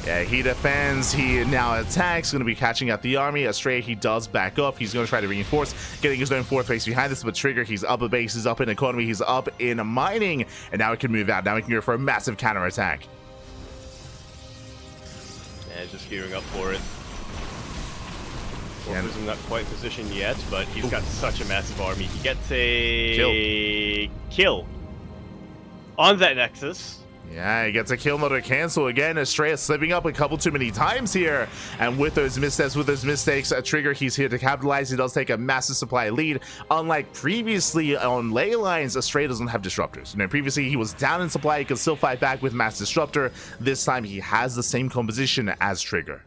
Yeah, he defends, he now attacks, going to be catching out the army. Astrea, he does back up. He's going to try to reinforce, getting his own 4th base behind this, but Trigger, he's up a base, he's up in economy, he's up in mining, and now he can move out. Now he can go for a massive counterattack. Yeah, just gearing up for it. Warpers not quite in position yet, but he's got such a massive army. He gets a kill on that Nexus. Yeah, he gets a kill mode to cancel again. Astrea slipping up a couple too many times here. And with those mistakes, Trigger, he's here to capitalize. He does take a massive supply lead. Unlike previously on ley lines, Astrea doesn't have disruptors. Previously he was down in supply. He could still fight back with mass disruptor. This time he has the same composition as Trigger.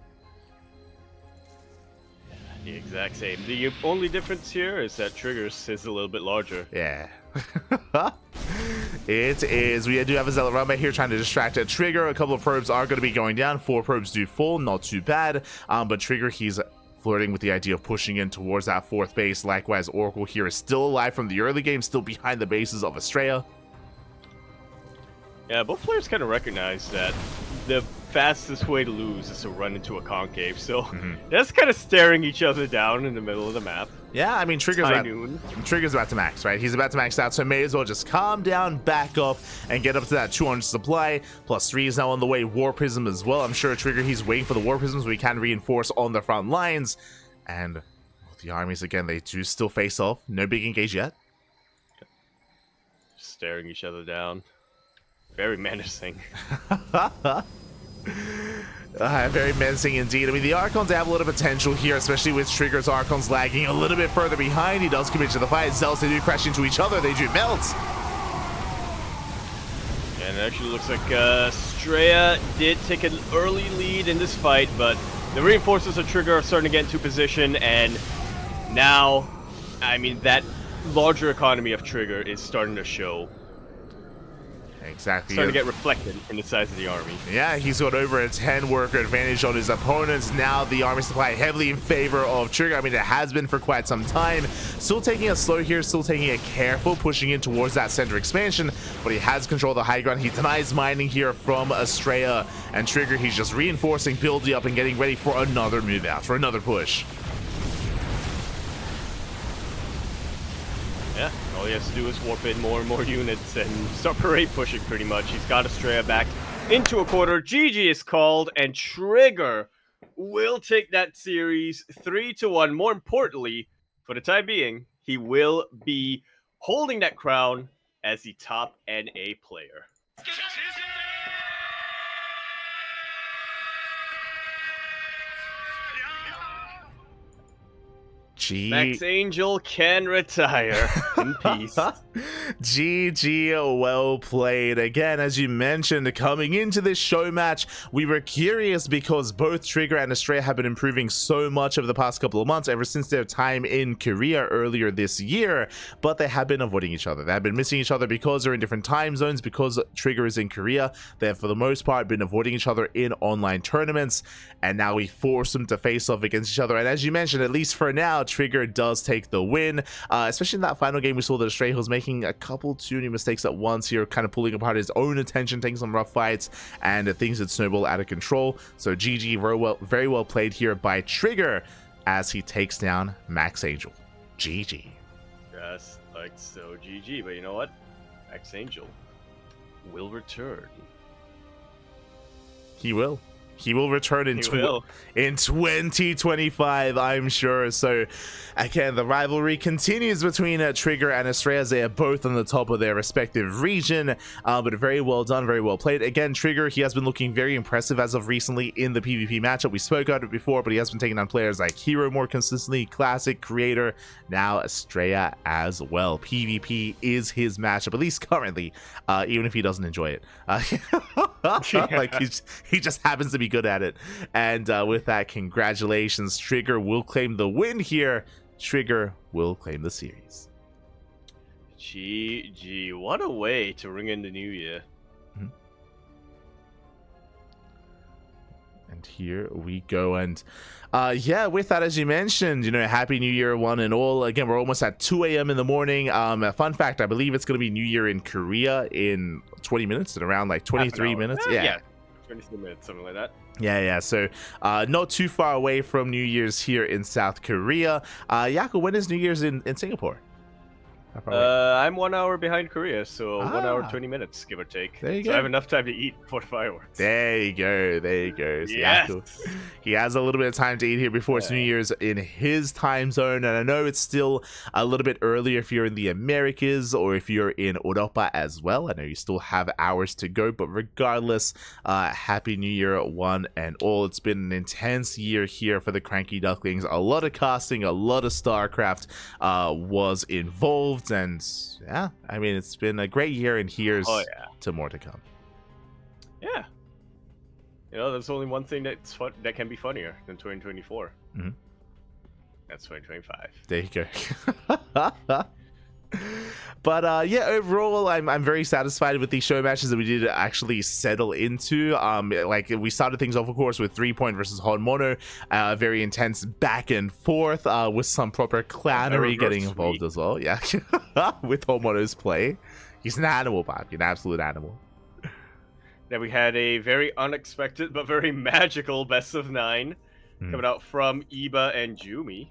The exact same. The only difference here is that Trigger's is a little bit larger. Yeah. It is. We do have a Zealot Rumba here trying to distract a Trigger. A couple of probes are going to be going down. 4 probes do full, not too bad. But Trigger, he's flirting with the idea of pushing in towards that 4th base. Likewise, Oracle here is still alive from the early game, still behind the bases of Astrea. Yeah, both players kind of recognize that the fastest way to lose is to run into a concave, so they're just kind of staring each other down in the middle of the map. Yeah, I mean, Trigger's about to max, right? He's about to max out, so may as well just calm down, back up, and get up to that 200 supply. +3 is now on the way. War Prism as well. I'm sure Trigger, he's waiting for the War Prisms. We can reinforce on the front lines. And the armies, again, they do still face off. No big engage yet. Staring each other down. Very menacing. Very menacing indeed. I mean, the Archons have a little potential here, especially with Trigger's Archons lagging a little bit further behind. He does commit to the fight. Zealots, they do crash into each other. They do melt. And it actually looks like Astrea did take an early lead in this fight, but the reinforcements of Trigger are starting to get into position, and now, I mean, that larger economy of Trigger is starting to show. Exactly. Starting to get reflected in the size of the army. Yeah, he's got over a 10 worker advantage on his opponents. Now the army supply heavily in favor of Trigger. I mean, it has been for quite some time. Still taking it slow here, still taking it careful, pushing in towards that center expansion, but he has control of the high ground. He denies mining here from Astrea, and Trigger, he's just reinforcing, building up, and getting ready for another move out, for another push. Yeah, all he has to do is warp in more and more units and start parade pushing pretty much. He's got Astrea back into a quarter. GG is called, and Trigger will take that series 3-1. More importantly, for the time being, he will be holding that crown as the top NA player. Max Angel can retire in peace. GG, well played. Again, as you mentioned, coming into this show match, we were curious because both Trigger and Astrea have been improving so much over the past couple of months, ever since their time in Korea earlier this year, but they have been avoiding each other. They have been missing each other because they're in different time zones, because Trigger is in Korea. They have, for the most part, been avoiding each other in online tournaments, and now we force them to face off against each other. And as you mentioned, at least for now, Trigger does take the win, especially in that final game. We saw that Astrea was making a couple too many mistakes at once here, kind of pulling apart his own attention, taking some rough fights, and things that snowball out of control. So GG, very well played here by Trigger as he takes down Max Angel. GG. Just like so, GG. But you know what? Max Angel will return. He will. He will return in 2025, I'm sure. So, again, the rivalry continues between Trigger and Astrea, as they are both on the top of their respective region. But very well done, very well played. Again, Trigger, he has been looking very impressive as of recently in the PvP matchup. We spoke about it before, but he has been taking on players like Hero more consistently, Classic, Creator, now Astrea as well. PvP is his matchup, at least currently, even if he doesn't enjoy it. Like he just happens to be be good at it. And with that, congratulations. Trigger will claim the win here. Trigger will claim the series. GG. What a way to ring in the new year. And here we go. And yeah, with that, as you mentioned, Happy New Year one and all. Again, we're almost at 2 a.m. in the morning. A fun fact, I believe it's going to be New Year in Korea in 20 minutes, in around like 23 minutes. Yeah, 23 minutes, something like that. Yeah. So not too far away from New Year's here in South Korea. Yako, when is New Year's in Singapore? I'm 1 hour behind Korea, so 1 hour 20 minutes, give or take. There you go. So I have enough time to eat before the fireworks. There you go. So yes. He has a little bit of time to eat here before it's New Year's in his time zone, and I know it's still a little bit earlier if you're in the Americas or if you're in Europa as well. I know you still have hours to go, but regardless, Happy New Year one and all. It's been an intense year here for the CranKy Ducklings. A lot of casting, a lot of StarCraft was involved. And yeah, I mean, it's been a great year, and here's to more to come. Yeah, there's only one thing that's fun that can be funnier than 2024. That's 2025. There you go. But yeah, overall, I'm very satisfied with these show matches that we did actually settle into. Like, we started things off, of course, with 3-Point versus Hon Mono, very intense back and forth, with some proper clownery getting involved as well. Yeah, with Hon Mono's play, he's an animal, Bob, an absolute animal. Then we had a very unexpected but very magical best of 9 coming out from Iba and Jumi.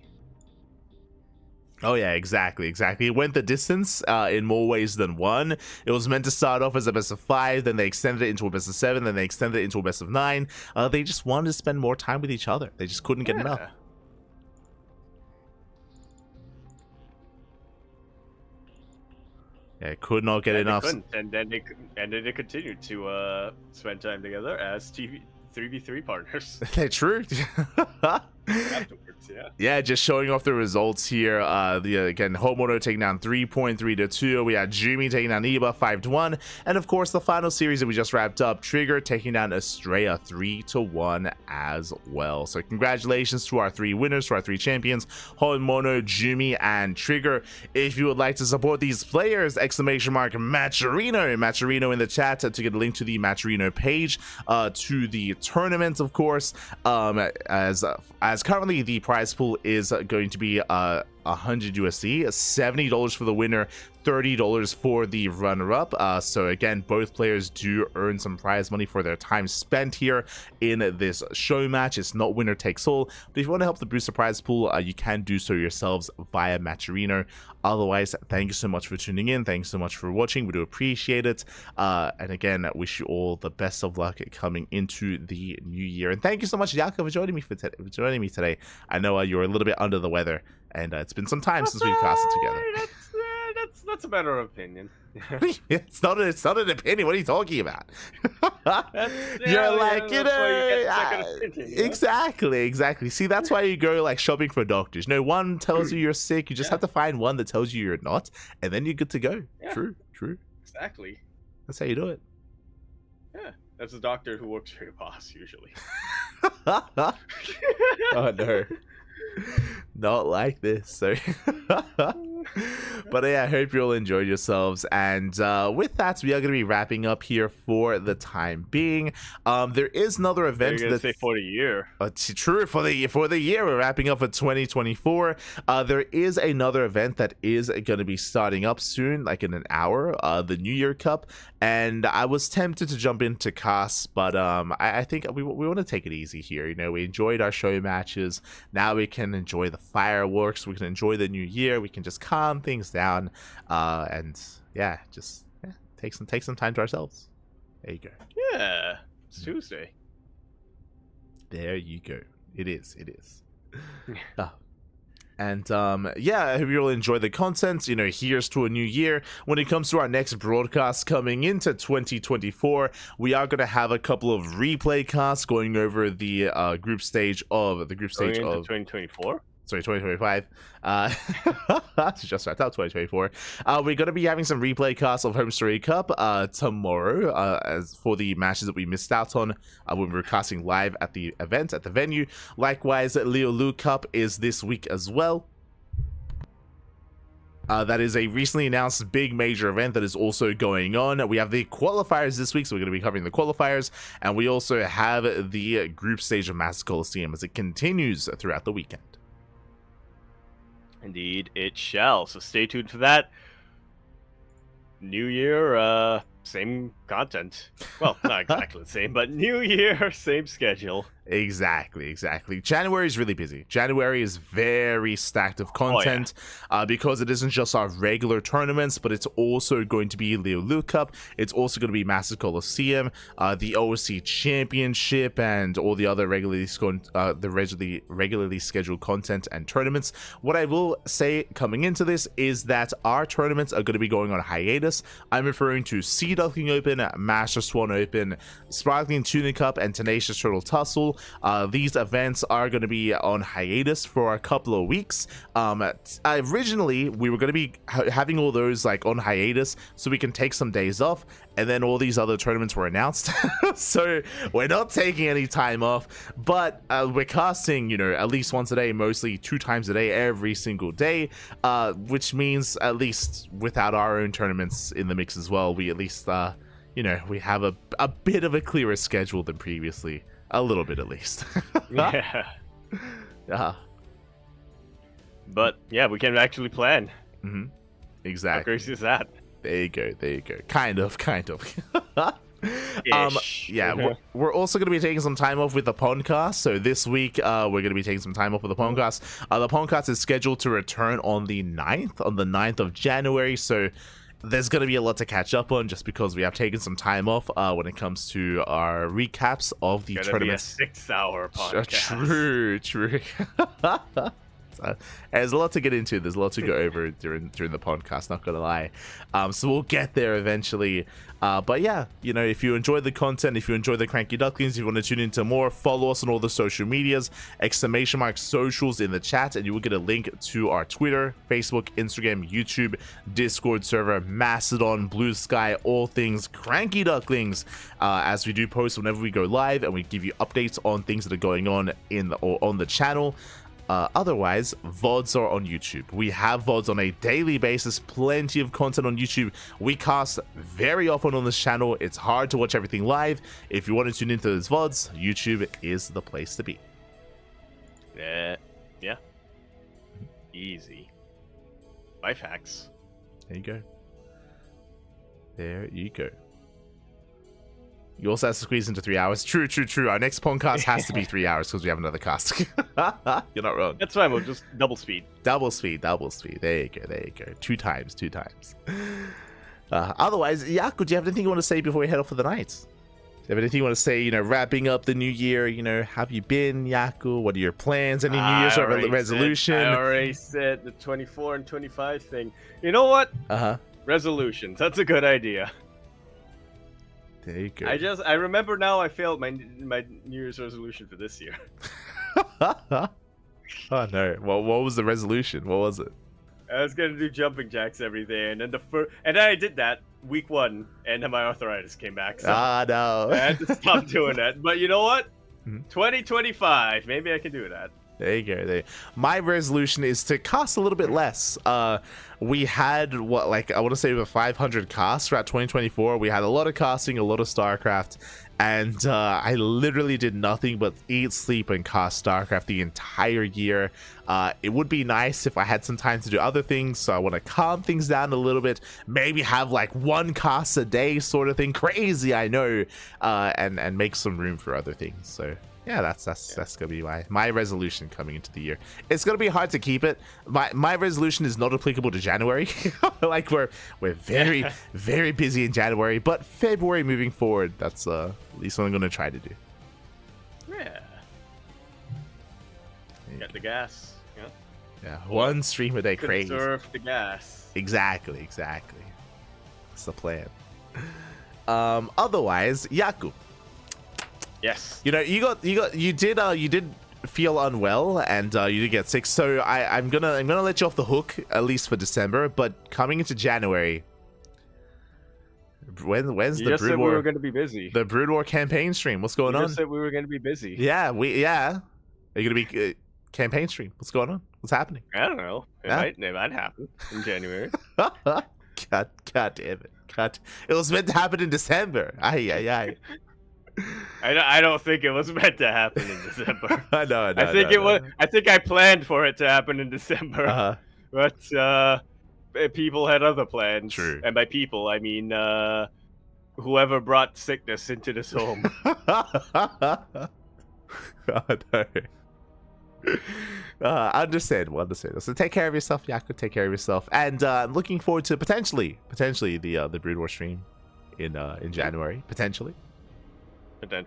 Oh yeah, exactly. It went the distance in more ways than one. It was meant to start off as a best of 5, then they extended it into a best of 7, then they extended it into a best of 9. They just wanted to spend more time with each other. They just couldn't get enough. Yeah, could not get enough. And then they continued to spend time together as 3v3 partners. They're true. Afterwards, yeah, just showing off the results here. Again, Homono taking down 3-Point 3-2. We had Jumi taking down Iba 5-1, and of course the final series that we just wrapped up, Trigger taking down Astrea 3-1 as well. So congratulations to our 3 winners, to our 3 champions, Homono, Jumi, and Trigger. If you would like to support these players, Matcherino in the chat to get a link to the Matcherino page, to the tournament, of course. As currently the prize pool is going to be $100 USD, $70 for the winner, $30 for the runner-up. So again, both players do earn some prize money for their time spent here in this show match. It's not winner takes all, but if you want to help to boost the prize pool, you can do so yourselves via Matcherino. Otherwise, thank you so much for tuning in. Thanks so much for watching. We do appreciate it. And again, I wish you all the best of luck coming into the new year. And thank you so much, Yako, for joining me today. I know you were a little bit under the weather, and it's been some time since we've casted together. That's a matter of opinion. It's not an opinion. What are you exactly. See, that's why you go like shopping for doctors. One tells you you're sick. You just have to find one that tells you you're not, and then you're good to go. Yeah. True. Exactly. That's how you do it. Yeah, that's a doctor who works for your boss usually. Oh no. Not like this. So but yeah, I hope you all enjoyed yourselves, and with that, we are going to be wrapping up here for the time being. There is another event that's for the year. True, for the year. We're wrapping up for 2024. There is another event that is going to be starting up soon, like in an hour, the New Year Cup, and I was tempted to jump into cast, but I think we want to take it easy here. We enjoyed our show matches. Now we can enjoy the fireworks. We can enjoy the new year. We can just calm things down, and just take some time to ourselves. There you go. Yeah, it's Tuesday. There you go. It is. And I hope you all enjoy the content. Here's to a new year. When it comes to our next broadcast coming into 2024, we are going to have a couple of replay casts going over the group stage of 2024. Sorry, 2025. Just wrapped up 2024. We're going to be having some replay casts of Home Story Cup tomorrow, as for the matches that we missed out on when we were casting live at the event, at the venue. Likewise, Leo Lu Cup is this week as well. That is a recently announced big major event that is also going on. We have the qualifiers this week, so we're going to be covering the qualifiers, and we also have the group stage of Master Coliseum as it continues throughout the weekend. Indeed, it shall. So stay tuned for that. New year, same content. Well, not exactly the same, but new year, same schedule. Exactly. January is really busy. January is very stacked of content because it isn't just our regular tournaments, but it's also going to be Leo Lu Cup. It's also going to be Master Coliseum, the OSC Championship, and all the other regularly scheduled content and tournaments. What I will say coming into this is that our tournaments are going to be going on hiatus. I'm referring to Sea Duckling Open, Master Swan Open, Sparkling Tuna Cup, and Tenacious Turtle Tussle. These events are going to be on hiatus for a couple of weeks. Originally, we were going to be having all those like on hiatus so we can take some days off, and then all these other tournaments were announced. So we're not taking any time off, but we're casting, at least once a day, mostly 2 times a day, every single day, which means at least without our own tournaments in the mix as well, we at least, we have a bit of a clearer schedule than previously. A little bit, at least. Yeah. But, yeah, we can actually plan. Mm-hmm. Exactly. How crazy is that? There you go. Kind of. Yeah, we're also going to be taking some time off with the podcast. So this week, we're going to be taking some time off with the podcast. The podcast is scheduled to return on the 9th of January. So there's going to be a lot to catch up on just because we have taken some time off when it comes to our recaps of the tournament. It's going to be a 6-hour podcast. True. So, there's a lot to get into. There's a lot to go over during the podcast, not gonna lie. So we'll get there eventually. But yeah, if you enjoy the content, if you enjoy the CranKy Ducklings, if you want to tune into more, follow us on all the social medias, !socials in the chat, and you will get a link to our Twitter, Facebook, Instagram, YouTube, Discord server, Mastodon, Blue Sky, all things CranKy Ducklings, as we do post whenever we go live, and we give you updates on things that are going on on the channel. Otherwise, VODs are on YouTube. We have VODs on a daily basis, plenty of content on YouTube. We cast very often on this channel. It's hard to watch everything live. If you want to tune into those VODs, YouTube is the place to be. Yeah. Easy. Life hacks. There you go. You also have to squeeze into 3 hours. True. Our next podcast has to be 3 hours because we have another cast. You're not wrong. That's fine. We'll just double speed. Double speed. There you go. Two times. Otherwise, Yaku, do you have anything you want to say before we head off for the night? Do you have anything you want to say, wrapping up the new year? How have you been, Yaku? What are your plans? Any New Year's resolution? I already said the 24 and 25 thing. You know what? Uh-huh. Resolutions. That's a good idea. There you go. I remember now I failed my New Year's resolution for this year. Oh no. What was the resolution? What was it? I was gonna do jumping jacks every day, and then and then I did that week 1, and then my arthritis came back. So no. I had to stop doing that. But you know what? Mm-hmm. 2025, maybe I can do that. There you go. My resolution is to cast a little bit less. We had, I want to say over 500 casts throughout 2024. We had a lot of casting, a lot of StarCraft, and I literally did nothing but eat, sleep, and cast StarCraft the entire year. It would be nice if I had some time to do other things, so I want to calm things down a little bit, maybe have 1 cast a day sort of thing. Crazy, I know, and make some room for other things. So yeah, that's gonna be my resolution coming into the year. It's gonna be hard to keep it. My resolution is not applicable to January. We're very very busy in January, but February moving forward, that's at least what I'm gonna try to do. Yeah. Get the gas. Yeah, 1 stream a day, crazy. Conserve the gas. Exactly. That's the plan. Otherwise, Yaku. Yes. You did feel unwell and you did get sick, so I'm gonna let you off the hook at least for December. But coming into January, when's you the just Brood said War? we were going to be busy. The Brood War campaign stream. What's going on? You just said we were going to be busy. Yeah, Are you gonna be campaign stream? What's going on? What's happening? I don't know. It might happen in January. God damn it! It was meant to happen in December. Aye. I don't think it was meant to happen in December. No, I think it was. I think I planned for it to happen in December, but people had other plans. True. And by people, I mean whoever brought sickness into this home. God, no. Understandable. So take care of yourself, Yaku. Take care of yourself, and I'm looking forward to potentially the Brood War stream in January. Potentially. There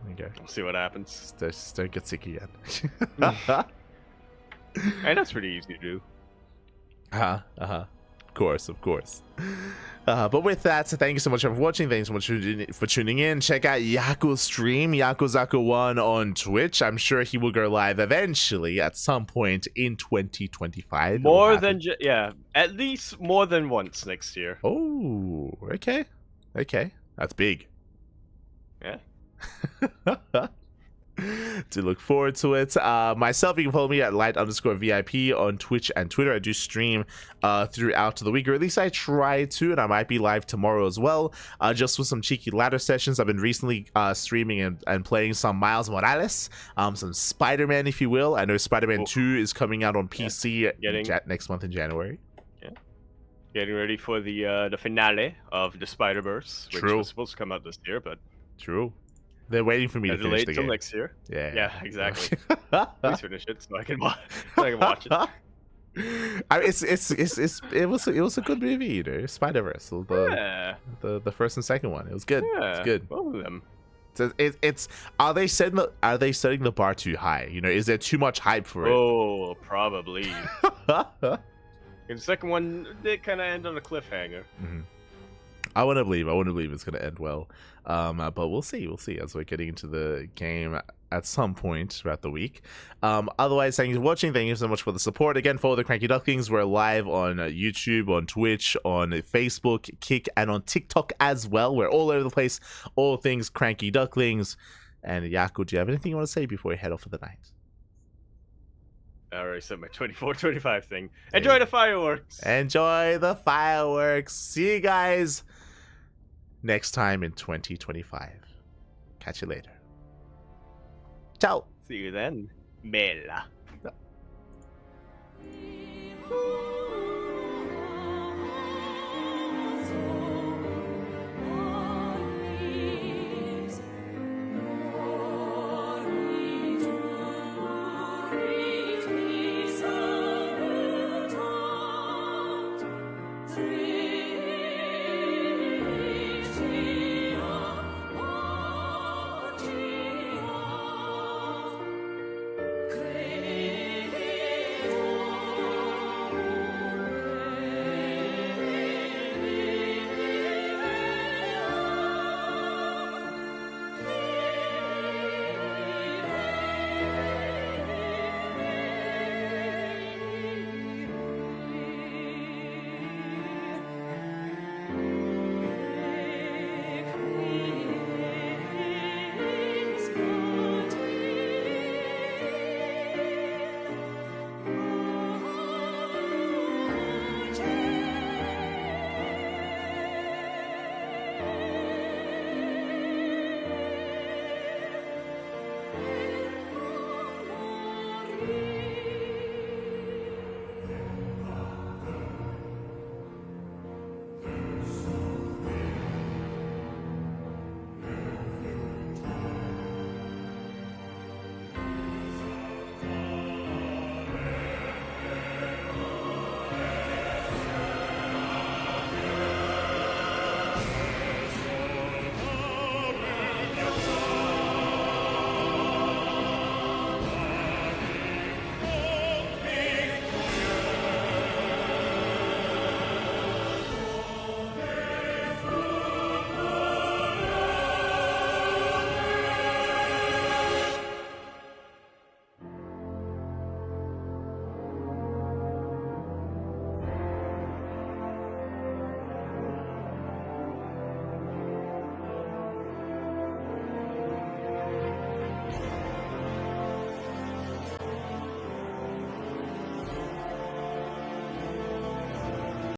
you go. We'll see what happens. Just don't get sick again. And that's pretty easy to do. Of course. But with that, so thank you so much for watching. Thanks so much for tuning in. Check out Yaku's stream, Yakuzaku1 on Twitch. I'm sure he will go live eventually at some point in 2025. At least more than once next year. Oh, okay. That's big. Yeah. To look forward to it. Myself, you can follow me at light_VIP on Twitch and Twitter. I do stream throughout the week, or at least I try to, and I might be live tomorrow as well, just with some cheeky ladder sessions. I've been recently streaming and playing some Miles Morales, some Spider-Man, if you will. I know Spider-Man 2 is coming out on PC next month in January. Yeah, getting ready for the finale of the Spider-Verse, which was supposed to come out this year, but true. They're waiting for me to finish the game. Next year. Yeah, exactly. Please finish it so I can watch it. It was a good movie, you know. Spider-Verse, the first and second one. It was good. Yeah, it's good. Both of them. Are they setting the bar too high? You know, is there too much hype for it? Oh, probably. The second one did kind of end on a cliffhanger. Mm-hmm. I want to believe it's going to end well. But we'll see as we're getting into the game at some point throughout the week. Otherwise, thank you for watching. Thank you so much for the support. Again, follow the CranKy Ducklings. We're live on YouTube, on Twitch, on Facebook, Kick, and on TikTok as well. We're all over the place. All things CranKy Ducklings. And Yaku, do you have anything you want to say before we head off for the night? I already said my 24-25 thing. Enjoy the fireworks. Enjoy the fireworks. See you guys next time in 2025. Catch you later. Ciao. See you then. Mela.